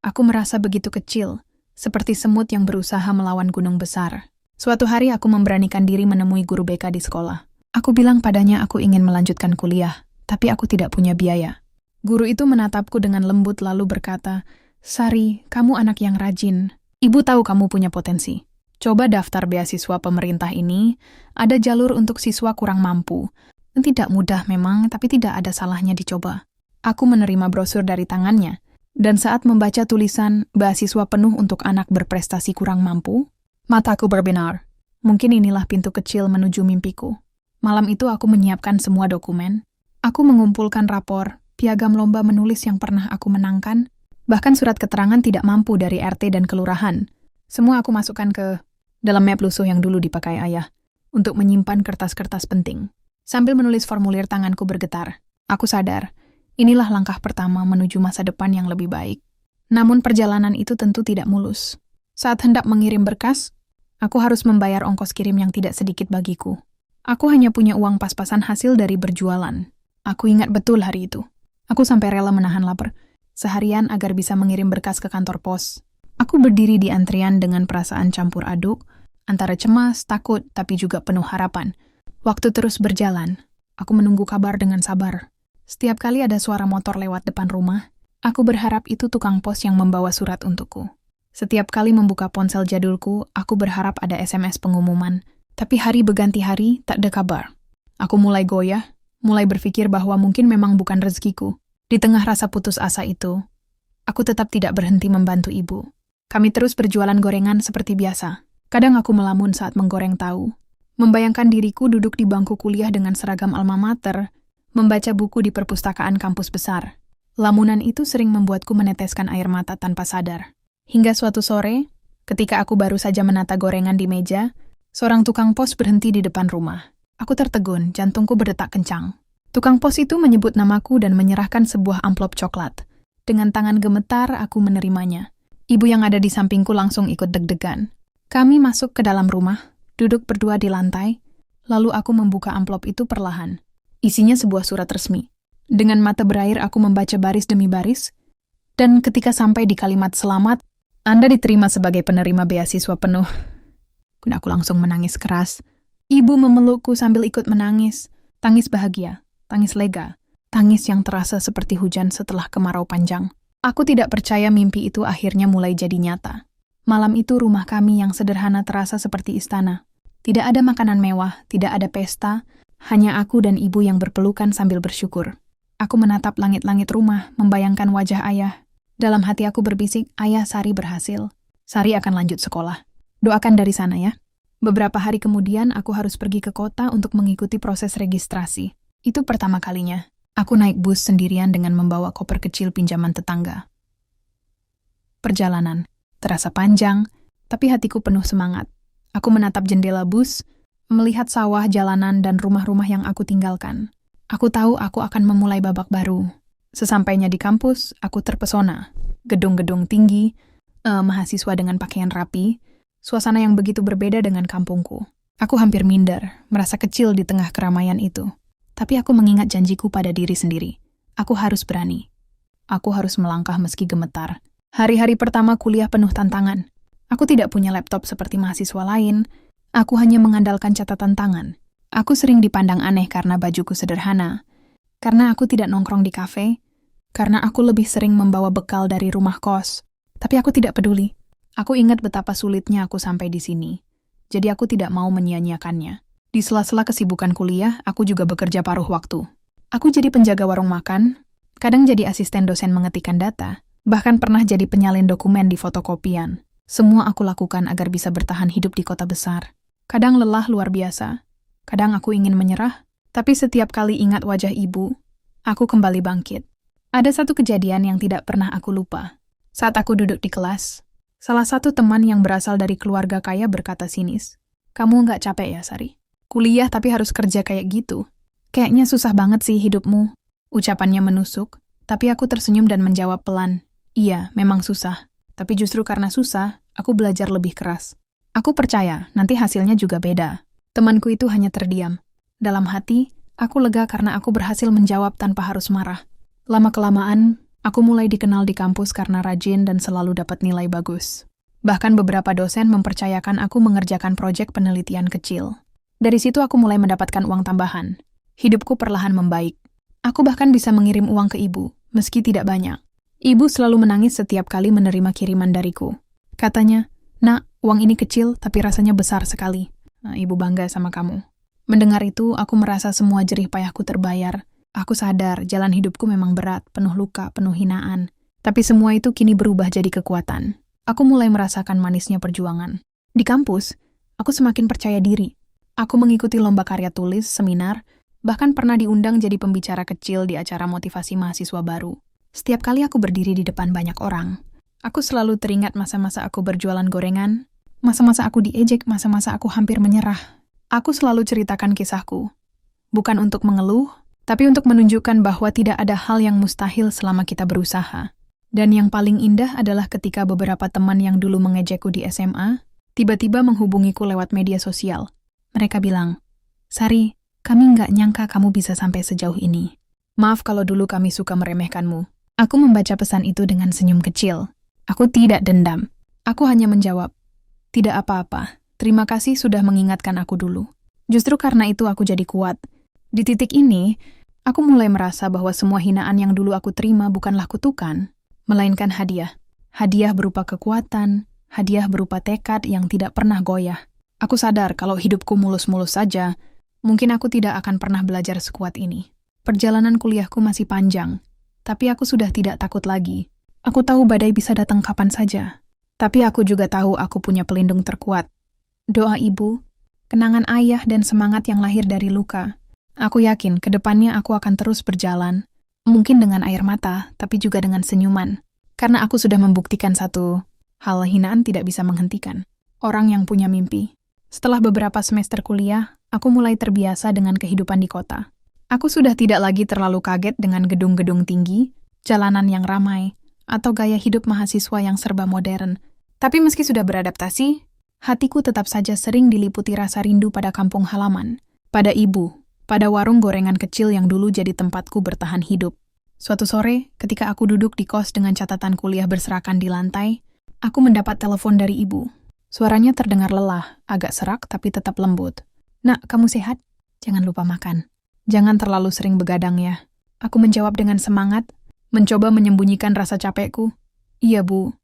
Aku merasa begitu kecil, seperti semut yang berusaha melawan gunung besar. Suatu hari aku memberanikan diri menemui guru BK di sekolah. Aku bilang padanya aku ingin melanjutkan kuliah, tapi aku tidak punya biaya. Guru itu menatapku dengan lembut lalu berkata, "Sari, kamu anak yang rajin. Ibu tahu kamu punya potensi. Coba daftar beasiswa pemerintah ini, ada jalur untuk siswa kurang mampu. Tidak mudah memang, tapi tidak ada salahnya dicoba." Aku menerima brosur dari tangannya, dan saat membaca tulisan beasiswa penuh untuk anak berprestasi kurang mampu, mataku berbinar. Mungkin inilah pintu kecil menuju mimpiku. Malam itu aku menyiapkan semua dokumen. Aku mengumpulkan rapor, piagam lomba menulis yang pernah aku menangkan, bahkan surat keterangan tidak mampu dari RT dan kelurahan. Semua aku masukkan ke dalam map lusuh yang dulu dipakai ayah, untuk menyimpan kertas-kertas penting. Sambil menulis formulir, tanganku bergetar. Aku sadar, inilah langkah pertama menuju masa depan yang lebih baik. Namun perjalanan itu tentu tidak mulus. Saat hendak mengirim berkas, aku harus membayar ongkos kirim yang tidak sedikit bagiku. Aku hanya punya uang pas-pasan hasil dari berjualan. Aku ingat betul hari itu. Aku sampai rela menahan lapar seharian agar bisa mengirim berkas ke kantor pos. Aku berdiri di antrian dengan perasaan campur aduk, antara cemas, takut, tapi juga penuh harapan. Waktu terus berjalan. Aku menunggu kabar dengan sabar. Setiap kali ada suara motor lewat depan rumah, aku berharap itu tukang pos yang membawa surat untukku. Setiap kali membuka ponsel jadulku, aku berharap ada SMS pengumuman. Tapi hari berganti hari, tak ada kabar. Aku mulai goyah, mulai berpikir bahwa mungkin memang bukan rezekiku. Di tengah rasa putus asa itu, aku tetap tidak berhenti membantu ibu. Kami terus berjualan gorengan seperti biasa. Kadang aku melamun saat menggoreng tahu. Membayangkan diriku duduk di bangku kuliah dengan seragam alma mater, membaca buku di perpustakaan kampus besar. Lamunan itu sering membuatku meneteskan air mata tanpa sadar. Hingga suatu sore, ketika aku baru saja menata gorengan di meja, seorang tukang pos berhenti di depan rumah. Aku tertegun, jantungku berdetak kencang. Tukang pos itu menyebut namaku dan menyerahkan sebuah amplop coklat. Dengan tangan gemetar, aku menerimanya. Ibu yang ada di sampingku langsung ikut deg-degan. Kami masuk ke dalam rumah, duduk berdua di lantai, lalu aku membuka amplop itu perlahan. Isinya sebuah surat resmi. Dengan mata berair aku membaca baris demi baris, dan ketika sampai di kalimat selamat, Anda diterima sebagai penerima beasiswa penuh. Aku langsung menangis keras. Ibu memelukku sambil ikut menangis. Tangis bahagia, tangis lega, tangis yang terasa seperti hujan setelah kemarau panjang. Aku tidak percaya mimpi itu akhirnya mulai jadi nyata. Malam itu rumah kami yang sederhana terasa seperti istana. Tidak ada makanan mewah, tidak ada pesta, hanya aku dan ibu yang berpelukan sambil bersyukur. Aku menatap langit-langit rumah, membayangkan wajah ayah. Dalam hati aku berbisik, ayah, Sari berhasil. Sari akan lanjut sekolah. Doakan dari sana ya. Beberapa hari kemudian aku harus pergi ke kota untuk mengikuti proses registrasi. Itu pertama kalinya. Aku naik bus sendirian dengan membawa koper kecil pinjaman tetangga. Perjalanan terasa panjang, tapi hatiku penuh semangat. Aku menatap jendela bus, melihat sawah, jalanan, dan rumah-rumah yang aku tinggalkan. Aku tahu aku akan memulai babak baru. Sesampainya di kampus, aku terpesona. Gedung-gedung tinggi, mahasiswa dengan pakaian rapi, suasana yang begitu berbeda dengan kampungku. Aku hampir minder, merasa kecil di tengah keramaian itu. Tapi aku mengingat janjiku pada diri sendiri. Aku harus berani. Aku harus melangkah meski gemetar. Hari-hari pertama kuliah penuh tantangan. Aku tidak punya laptop seperti mahasiswa lain. Aku hanya mengandalkan catatan tangan. Aku sering dipandang aneh karena bajuku sederhana. Karena aku tidak nongkrong di kafe. Karena aku lebih sering membawa bekal dari rumah kos. Tapi aku tidak peduli. Aku ingat betapa sulitnya aku sampai di sini. Jadi aku tidak mau menyia-nyiakannya. Di sela-sela kesibukan kuliah, aku juga bekerja paruh waktu. Aku jadi penjaga warung makan, kadang jadi asisten dosen mengetikkan data, bahkan pernah jadi penyalin dokumen di fotokopian. Semua aku lakukan agar bisa bertahan hidup di kota besar. Kadang lelah luar biasa, kadang aku ingin menyerah, tapi setiap kali ingat wajah ibu, aku kembali bangkit. Ada satu kejadian yang tidak pernah aku lupa. Saat aku duduk di kelas, salah satu teman yang berasal dari keluarga kaya berkata sinis, "Kamu nggak capek ya, Sari? Kuliah tapi harus kerja kayak gitu. Kayaknya susah banget sih hidupmu." Ucapannya menusuk, tapi aku tersenyum dan menjawab pelan, "Iya, memang susah. Tapi justru karena susah, aku belajar lebih keras. Aku percaya, nanti hasilnya juga beda." Temanku itu hanya terdiam. Dalam hati, aku lega karena aku berhasil menjawab tanpa harus marah. Lama-kelamaan, aku mulai dikenal di kampus karena rajin dan selalu dapat nilai bagus. Bahkan beberapa dosen mempercayakan aku mengerjakan proyek penelitian kecil. Dari situ aku mulai mendapatkan uang tambahan. Hidupku perlahan membaik. Aku bahkan bisa mengirim uang ke ibu, meski tidak banyak. Ibu selalu menangis setiap kali menerima kiriman dariku. Katanya, "Nak, uang ini kecil tapi rasanya besar sekali. Nah, ibu bangga sama kamu." Mendengar itu, aku merasa semua jerih payahku terbayar. Aku sadar jalan hidupku memang berat, penuh luka, penuh hinaan. Tapi semua itu kini berubah jadi kekuatan. Aku mulai merasakan manisnya perjuangan. Di kampus, aku semakin percaya diri. Aku mengikuti lomba karya tulis, seminar, bahkan pernah diundang jadi pembicara kecil di acara motivasi mahasiswa baru. Setiap kali aku berdiri di depan banyak orang, aku selalu teringat masa-masa aku berjualan gorengan, masa-masa aku diejek, masa-masa aku hampir menyerah. Aku selalu ceritakan kisahku. Bukan untuk mengeluh, tapi untuk menunjukkan bahwa tidak ada hal yang mustahil selama kita berusaha. Dan yang paling indah adalah ketika beberapa teman yang dulu mengejekku di SMA, tiba-tiba menghubungiku lewat media sosial. Mereka bilang, "Sari, kami nggak nyangka kamu bisa sampai sejauh ini. Maaf kalau dulu kami suka meremehkanmu." Aku membaca pesan itu dengan senyum kecil. Aku tidak dendam. Aku hanya menjawab, "Tidak apa-apa. Terima kasih sudah mengingatkan aku dulu." Justru karena itu aku jadi kuat. Di titik ini, aku mulai merasa bahwa semua hinaan yang dulu aku terima bukanlah kutukan, melainkan hadiah. Hadiah berupa kekuatan, hadiah berupa tekad yang tidak pernah goyah. Aku sadar kalau hidupku mulus-mulus saja, mungkin aku tidak akan pernah belajar sekuat ini. Perjalanan kuliahku masih panjang, tapi aku sudah tidak takut lagi. Aku tahu badai bisa datang kapan saja. Tapi aku juga tahu aku punya pelindung terkuat. Doa ibu, kenangan ayah dan semangat yang lahir dari luka. Aku yakin ke depannya aku akan terus berjalan. Mungkin dengan air mata, tapi juga dengan senyuman. Karena aku sudah membuktikan satu hal, hinaan tidak bisa menghentikan orang yang punya mimpi. Setelah beberapa semester kuliah, aku mulai terbiasa dengan kehidupan di kota. Aku sudah tidak lagi terlalu kaget dengan gedung-gedung tinggi, jalanan yang ramai, atau gaya hidup mahasiswa yang serba modern. Tapi meski sudah beradaptasi, hatiku tetap saja sering diliputi rasa rindu pada kampung halaman, pada ibu, pada warung gorengan kecil yang dulu jadi tempatku bertahan hidup. Suatu sore, ketika aku duduk di kos dengan catatan kuliah berserakan di lantai, aku mendapat telepon dari ibu. Suaranya terdengar lelah, agak serak tapi tetap lembut. "Nak, kamu sehat? Jangan lupa makan. Jangan terlalu sering begadang ya." Aku menjawab dengan semangat, mencoba menyembunyikan rasa capekku. "Iya, Bu.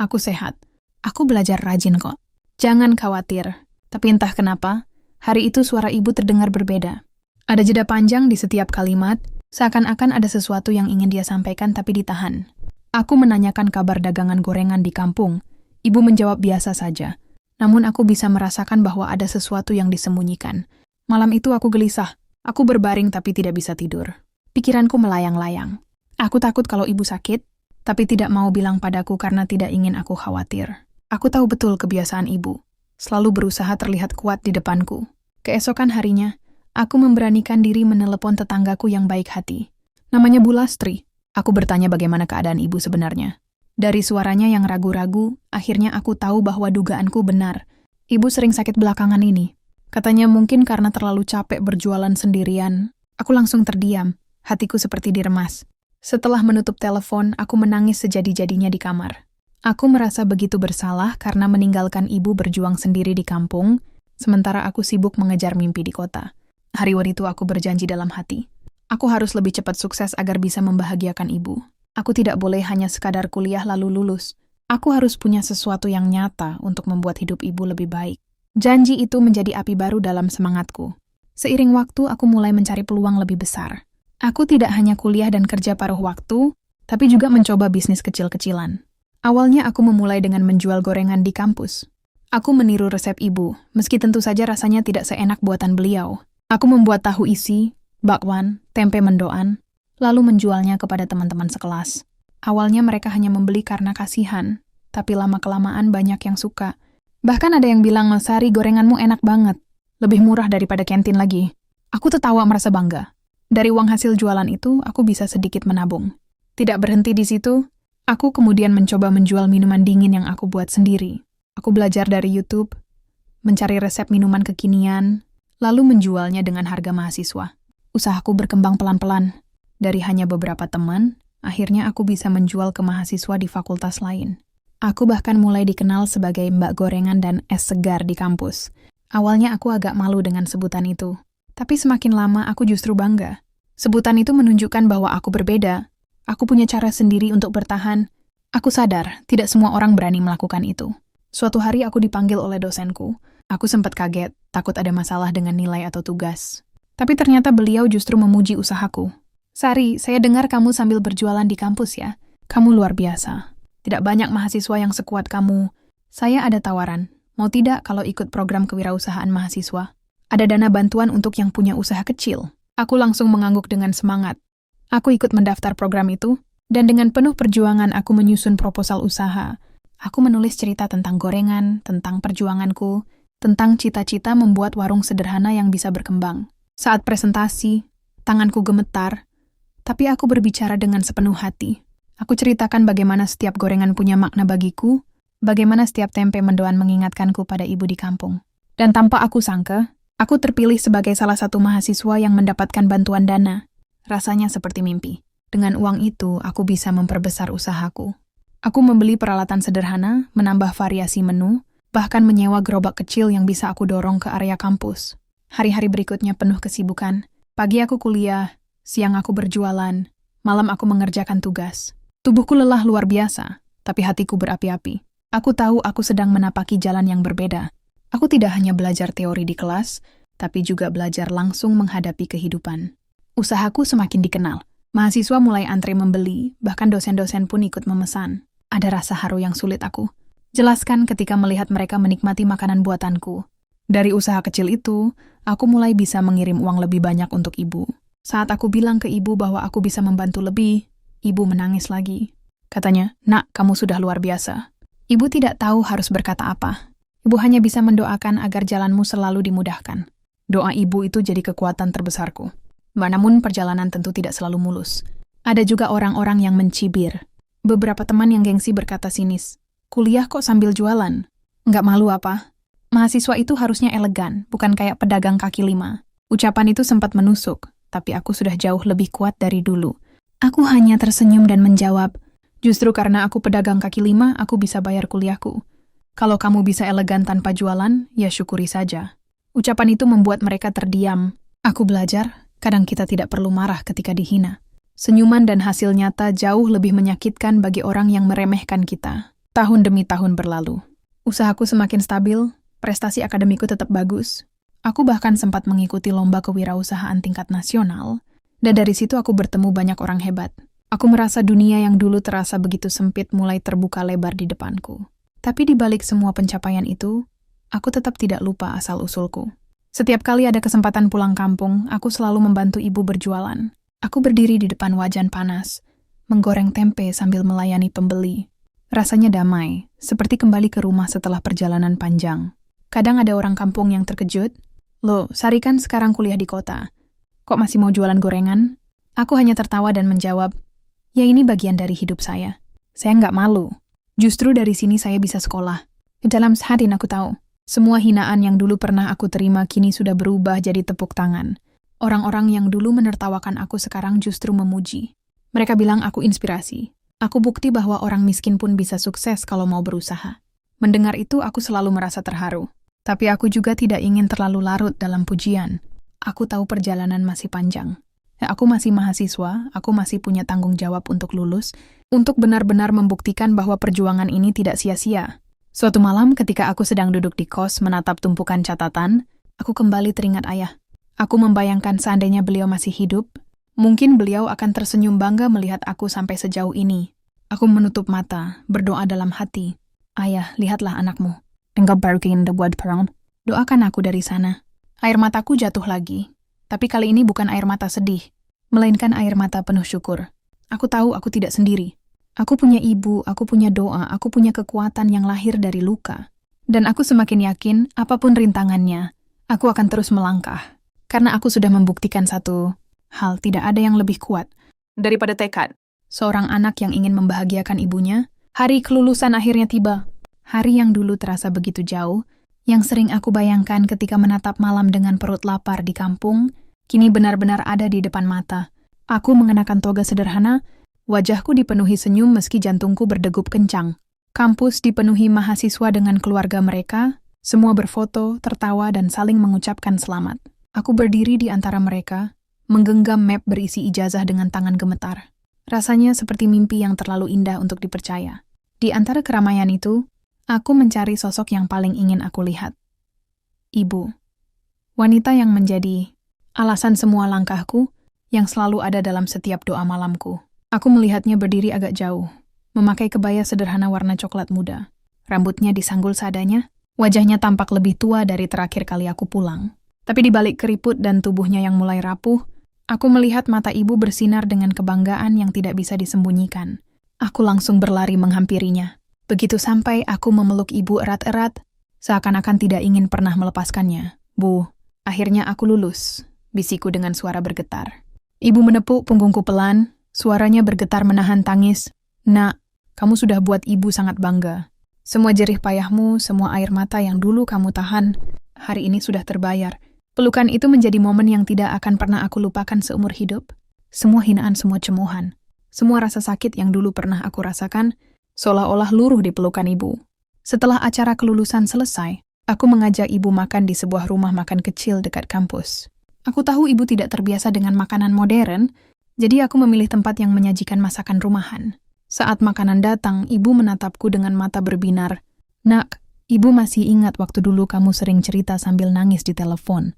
Aku sehat. Aku belajar rajin kok. Jangan khawatir." Tapi entah kenapa, hari itu suara ibu terdengar berbeda. Ada jeda panjang di setiap kalimat, seakan-akan ada sesuatu yang ingin dia sampaikan tapi ditahan. Aku menanyakan kabar dagangan gorengan di kampung. Ibu menjawab biasa saja. Namun aku bisa merasakan bahwa ada sesuatu yang disembunyikan. Malam itu aku gelisah. Aku berbaring tapi tidak bisa tidur. Pikiranku melayang-layang. Aku takut kalau ibu sakit, tapi tidak mau bilang padaku karena tidak ingin aku khawatir. Aku tahu betul kebiasaan ibu. Selalu berusaha terlihat kuat di depanku. Keesokan harinya, aku memberanikan diri menelepon tetanggaku yang baik hati. Namanya Bu Lastri. Aku bertanya bagaimana keadaan ibu sebenarnya. Dari suaranya yang ragu-ragu, akhirnya aku tahu bahwa dugaanku benar. Ibu sering sakit belakangan ini. Katanya mungkin karena terlalu capek berjualan sendirian. Aku langsung terdiam, hatiku seperti diremas. Setelah menutup telepon, aku menangis sejadi-jadinya di kamar. Aku merasa begitu bersalah karena meninggalkan ibu berjuang sendiri di kampung, sementara aku sibuk mengejar mimpi di kota. Hari itu aku berjanji dalam hati. Aku harus lebih cepat sukses agar bisa membahagiakan ibu. Aku tidak boleh hanya sekadar kuliah lalu lulus. Aku harus punya sesuatu yang nyata untuk membuat hidup ibu lebih baik. Janji itu menjadi api baru dalam semangatku. Seiring waktu, aku mulai mencari peluang lebih besar. Aku tidak hanya kuliah dan kerja paruh waktu, tapi juga mencoba bisnis kecil-kecilan. Awalnya aku memulai dengan menjual gorengan di kampus. Aku meniru resep ibu, meski tentu saja rasanya tidak seenak buatan beliau. Aku membuat tahu isi, bakwan, tempe mendoan, lalu menjualnya kepada teman-teman sekelas. Awalnya mereka hanya membeli karena kasihan, tapi lama-kelamaan banyak yang suka. Bahkan ada yang bilang, "Sari, gorenganmu enak banget. Lebih murah daripada kantin lagi." Aku tertawa merasa bangga. Dari uang hasil jualan itu, aku bisa sedikit menabung. Tidak berhenti di situ, aku kemudian mencoba menjual minuman dingin yang aku buat sendiri. Aku belajar dari YouTube, mencari resep minuman kekinian, lalu menjualnya dengan harga mahasiswa. Usahaku berkembang pelan-pelan. Dari hanya beberapa teman, akhirnya aku bisa menjual ke mahasiswa di fakultas lain. Aku bahkan mulai dikenal sebagai Mbak Gorengan dan Es Segar di kampus. Awalnya aku agak malu dengan sebutan itu. Tapi semakin lama aku justru bangga. Sebutan itu menunjukkan bahwa aku berbeda. Aku punya cara sendiri untuk bertahan. Aku sadar, tidak semua orang berani melakukan itu. Suatu hari aku dipanggil oleh dosenku. Aku sempat kaget, takut ada masalah dengan nilai atau tugas. Tapi ternyata beliau justru memuji usahaku. "Sari, saya dengar kamu sambil berjualan di kampus ya. Kamu luar biasa. Tidak banyak mahasiswa yang sekuat kamu. Saya ada tawaran. Mau tidak kalau ikut program kewirausahaan mahasiswa? Ada dana bantuan untuk yang punya usaha kecil." Aku langsung mengangguk dengan semangat. Aku ikut mendaftar program itu, dan dengan penuh perjuangan aku menyusun proposal usaha. Aku menulis cerita tentang gorengan, tentang perjuanganku, tentang cita-cita membuat warung sederhana yang bisa berkembang. Saat presentasi, tanganku gemetar, tapi aku berbicara dengan sepenuh hati. Aku ceritakan bagaimana setiap gorengan punya makna bagiku, bagaimana setiap tempe mendoan mengingatkanku pada ibu di kampung. Dan tanpa aku sangka, aku terpilih sebagai salah satu mahasiswa yang mendapatkan bantuan dana. Rasanya seperti mimpi. Dengan uang itu, aku bisa memperbesar usahaku. Aku membeli peralatan sederhana, menambah variasi menu, bahkan menyewa gerobak kecil yang bisa aku dorong ke area kampus. Hari-hari berikutnya penuh kesibukan. Pagi aku kuliah, siang aku berjualan, malam aku mengerjakan tugas. Tubuhku lelah luar biasa, tapi hatiku berapi-api. Aku tahu aku sedang menapaki jalan yang berbeda. Aku tidak hanya belajar teori di kelas, tapi juga belajar langsung menghadapi kehidupan. Usahaku semakin dikenal. Mahasiswa mulai antre membeli, bahkan dosen-dosen pun ikut memesan. Ada rasa haru yang sulit aku jelaskan ketika melihat mereka menikmati makanan buatanku. Dari usaha kecil itu, aku mulai bisa mengirim uang lebih banyak untuk ibu. Saat aku bilang ke ibu bahwa aku bisa membantu lebih, ibu menangis lagi. Katanya, "Nak, kamu sudah luar biasa." Ibu tidak tahu harus berkata apa. Ibu hanya bisa mendoakan agar jalanmu selalu dimudahkan. Doa ibu itu jadi kekuatan terbesarku. Namun perjalanan tentu tidak selalu mulus. Ada juga orang-orang yang mencibir. Beberapa teman yang gengsi berkata sinis, "Kuliah kok sambil jualan? Nggak malu apa? Mahasiswa itu harusnya elegan, bukan kayak pedagang kaki lima." Ucapan itu sempat menusuk, tapi aku sudah jauh lebih kuat dari dulu. Aku hanya tersenyum dan menjawab, "Justru karena aku pedagang kaki lima, aku bisa bayar kuliahku. Kalau kamu bisa elegan tanpa jualan, ya syukuri saja." Ucapan itu membuat mereka terdiam. Aku belajar, kadang kita tidak perlu marah ketika dihina. Senyuman dan hasil nyata jauh lebih menyakitkan bagi orang yang meremehkan kita. Tahun demi tahun berlalu. Usahaku semakin stabil, prestasi akademiku tetap bagus. Aku bahkan sempat mengikuti lomba kewirausahaan tingkat nasional, dan dari situ aku bertemu banyak orang hebat. Aku merasa dunia yang dulu terasa begitu sempit mulai terbuka lebar di depanku. Tapi di balik semua pencapaian itu, aku tetap tidak lupa asal-usulku. Setiap kali ada kesempatan pulang kampung, aku selalu membantu ibu berjualan. Aku berdiri di depan wajan panas, menggoreng tempe sambil melayani pembeli. Rasanya damai, seperti kembali ke rumah setelah perjalanan panjang. Kadang ada orang kampung yang terkejut, "Loh, Sari kan sekarang kuliah di kota. Kok masih mau jualan gorengan?" Aku hanya tertawa dan menjawab, "Ya ini bagian dari hidup saya. Saya nggak malu. Justru dari sini saya bisa sekolah." Dalam hati aku tahu, semua hinaan yang dulu pernah aku terima kini sudah berubah jadi tepuk tangan. Orang-orang yang dulu menertawakan aku sekarang justru memuji. Mereka bilang aku inspirasi. Aku bukti bahwa orang miskin pun bisa sukses kalau mau berusaha. Mendengar itu aku selalu merasa terharu. Tapi aku juga tidak ingin terlalu larut dalam pujian. Aku tahu perjalanan masih panjang. Aku masih mahasiswa, aku masih punya tanggung jawab untuk lulus, untuk benar-benar membuktikan bahwa perjuangan ini tidak sia-sia. Suatu malam ketika aku sedang duduk di kos menatap tumpukan catatan, aku kembali teringat ayah. Aku membayangkan seandainya beliau masih hidup, mungkin beliau akan tersenyum bangga melihat aku sampai sejauh ini. Aku menutup mata, berdoa dalam hati. "Ayah, lihatlah anakmu. Engkau bargain the word peron. Doakan aku dari sana." Air mataku jatuh lagi. Tapi kali ini bukan air mata sedih, melainkan air mata penuh syukur. Aku tahu aku tidak sendiri. Aku punya ibu, aku punya doa, aku punya kekuatan yang lahir dari luka. Dan aku semakin yakin, apapun rintangannya, aku akan terus melangkah. Karena aku sudah membuktikan satu hal, tidak ada yang lebih kuat daripada tekad. Seorang anak yang ingin membahagiakan ibunya, hari kelulusan akhirnya tiba. Hari yang dulu terasa begitu jauh, yang sering aku bayangkan ketika menatap malam dengan perut lapar di kampung, kini benar-benar ada di depan mata. Aku mengenakan toga sederhana, wajahku dipenuhi senyum meski jantungku berdegup kencang. Kampus dipenuhi mahasiswa dengan keluarga mereka, semua berfoto, tertawa, dan saling mengucapkan selamat. Aku berdiri di antara mereka, menggenggam map berisi ijazah dengan tangan gemetar. Rasanya seperti mimpi yang terlalu indah untuk dipercaya. Di antara keramaian itu, aku mencari sosok yang paling ingin aku lihat. Ibu. Wanita yang menjadi alasan semua langkahku, yang selalu ada dalam setiap doa malamku. Aku melihatnya berdiri agak jauh, memakai kebaya sederhana warna coklat muda. Rambutnya disanggul seadanya, wajahnya tampak lebih tua dari terakhir kali aku pulang. Tapi di balik keriput dan tubuhnya yang mulai rapuh, aku melihat mata ibu bersinar dengan kebanggaan yang tidak bisa disembunyikan. Aku langsung berlari menghampirinya. Begitu sampai, aku memeluk ibu erat-erat, seakan-akan tidak ingin pernah melepaskannya. "Bu, akhirnya aku lulus," bisikku dengan suara bergetar. Ibu menepuk punggungku pelan, suaranya bergetar menahan tangis. "Nak, kamu sudah buat ibu sangat bangga. Semua jerih payahmu, semua air mata yang dulu kamu tahan, hari ini sudah terbayar." Pelukan itu menjadi momen yang tidak akan pernah aku lupakan seumur hidup. Semua hinaan, semua cemoohan, semua rasa sakit yang dulu pernah aku rasakan, seolah-olah luruh di pelukan ibu. Setelah acara kelulusan selesai, aku mengajak ibu makan di sebuah rumah makan kecil dekat kampus. Aku tahu ibu tidak terbiasa dengan makanan modern, jadi aku memilih tempat yang menyajikan masakan rumahan. Saat makanan datang, ibu menatapku dengan mata berbinar. "Nak, ibu masih ingat waktu dulu kamu sering cerita sambil nangis di telepon.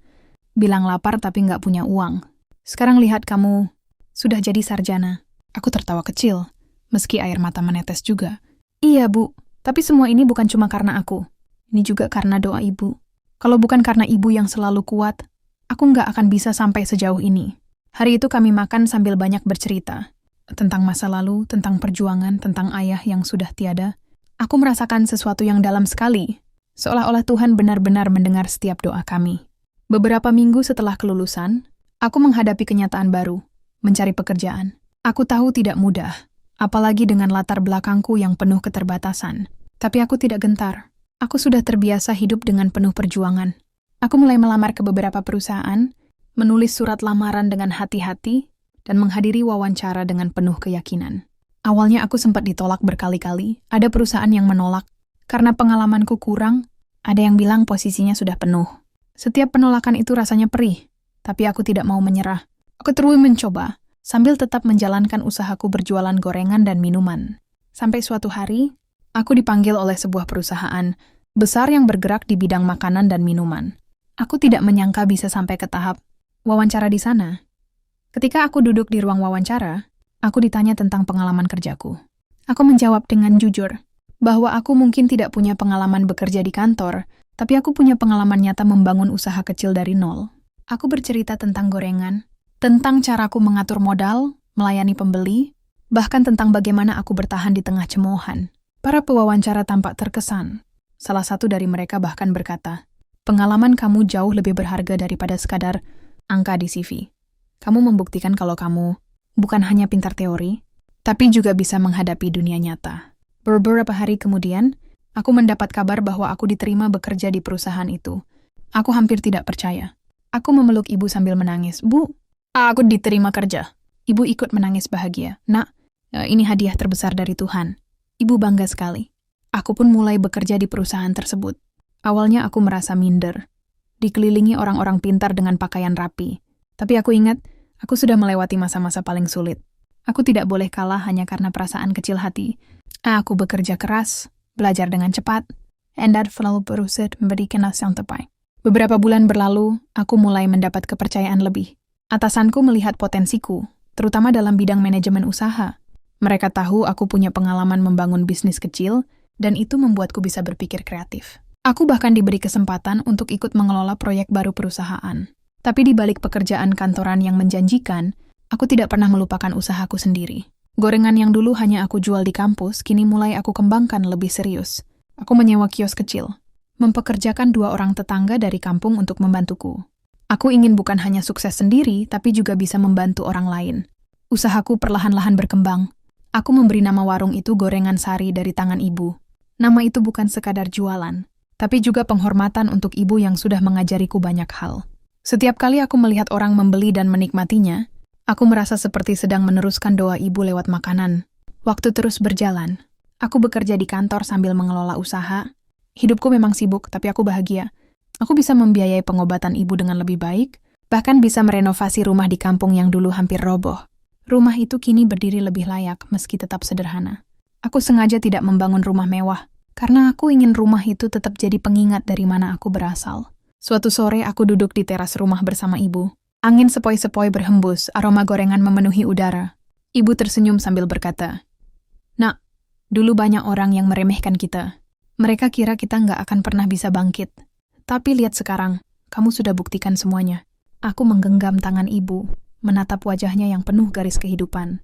Bilang lapar tapi nggak punya uang. Sekarang lihat kamu, sudah jadi sarjana." Aku tertawa kecil, meski air mata menetes juga. "Iya, Bu, tapi semua ini bukan cuma karena aku. Ini juga karena doa ibu. Kalau bukan karena ibu yang selalu kuat, aku nggak akan bisa sampai sejauh ini." Hari itu kami makan sambil banyak bercerita. Tentang masa lalu, tentang perjuangan, tentang ayah yang sudah tiada. Aku merasakan sesuatu yang dalam sekali, seolah-olah Tuhan benar-benar mendengar setiap doa kami. Beberapa minggu setelah kelulusan, Aku menghadapi kenyataan baru, mencari pekerjaan. Aku tahu tidak mudah, apalagi dengan latar belakangku yang penuh keterbatasan. Tapi aku tidak gentar. Aku sudah terbiasa hidup dengan penuh perjuangan. Aku mulai melamar ke beberapa perusahaan, menulis surat lamaran dengan hati-hati, dan menghadiri wawancara dengan penuh keyakinan. Awalnya aku sempat ditolak berkali-kali, ada perusahaan yang menolak. Karena pengalamanku kurang, ada yang bilang posisinya sudah penuh. Setiap penolakan itu rasanya perih, tapi aku tidak mau menyerah. Aku terus mencoba, sambil tetap menjalankan usahaku berjualan gorengan dan minuman. Sampai suatu hari, aku dipanggil oleh sebuah perusahaan besar yang bergerak di bidang makanan dan minuman. Aku tidak menyangka bisa sampai ke tahap wawancara di sana. Ketika aku duduk di ruang wawancara, aku ditanya tentang pengalaman kerjaku. Aku menjawab dengan jujur bahwa aku mungkin tidak punya pengalaman bekerja di kantor, tapi aku punya pengalaman nyata membangun usaha kecil dari nol. Aku bercerita tentang gorengan, tentang caraku mengatur modal, melayani pembeli, bahkan tentang bagaimana aku bertahan di tengah cemoohan. Para pewawancara tampak terkesan. Salah satu dari mereka bahkan berkata, "Pengalaman kamu jauh lebih berharga daripada sekadar angka di CV. Kamu membuktikan kalau kamu bukan hanya pintar teori, tapi juga bisa menghadapi dunia nyata." Beberapa hari kemudian, aku mendapat kabar bahwa aku diterima bekerja di perusahaan itu. Aku hampir tidak percaya. Aku memeluk ibu sambil menangis. "Bu, aku diterima kerja." Ibu ikut menangis bahagia. "Nak, ini hadiah terbesar dari Tuhan." Ibu bangga sekali. Aku pun mulai bekerja di perusahaan tersebut. Awalnya aku merasa minder, dikelilingi orang-orang pintar dengan pakaian rapi. Tapi aku ingat, aku sudah melewati masa-masa paling sulit. Aku tidak boleh kalah hanya karena perasaan kecil hati. Aku bekerja keras, belajar dengan cepat, dan selalu berusaha memberikan hasil yang terbaik. Beberapa bulan berlalu, aku mulai mendapat kepercayaan lebih. Atasanku melihat potensiku, terutama dalam bidang manajemen usaha. Mereka tahu aku punya pengalaman membangun bisnis kecil, dan itu membuatku bisa berpikir kreatif. Aku bahkan diberi kesempatan untuk ikut mengelola proyek baru perusahaan. Tapi di balik pekerjaan kantoran yang menjanjikan, aku tidak pernah melupakan usahaku sendiri. Gorengan yang dulu hanya aku jual di kampus, kini mulai aku kembangkan lebih serius. Aku menyewa kios kecil, mempekerjakan 2 orang tetangga dari kampung untuk membantuku. Aku ingin bukan hanya sukses sendiri, tapi juga bisa membantu orang lain. Usahaku perlahan-lahan berkembang. Aku memberi nama warung itu Gorengan Sari dari tangan ibu. Nama itu bukan sekadar jualan, tapi juga penghormatan untuk ibu yang sudah mengajariku banyak hal. Setiap kali aku melihat orang membeli dan menikmatinya, aku merasa seperti sedang meneruskan doa ibu lewat makanan. Waktu terus berjalan. Aku bekerja di kantor sambil mengelola usaha. Hidupku memang sibuk, tapi aku bahagia. Aku bisa membiayai pengobatan ibu dengan lebih baik, bahkan bisa merenovasi rumah di kampung yang dulu hampir roboh. Rumah itu kini berdiri lebih layak, meski tetap sederhana. Aku sengaja tidak membangun rumah mewah, karena aku ingin rumah itu tetap jadi pengingat dari mana aku berasal. Suatu sore aku duduk di teras rumah bersama ibu. Angin sepoi-sepoi berhembus, aroma gorengan memenuhi udara. Ibu tersenyum sambil berkata, "Nak, dulu banyak orang yang meremehkan kita. Mereka kira kita nggak akan pernah bisa bangkit. Tapi lihat sekarang, kamu sudah buktikan semuanya." Aku menggenggam tangan ibu, menatap wajahnya yang penuh garis kehidupan.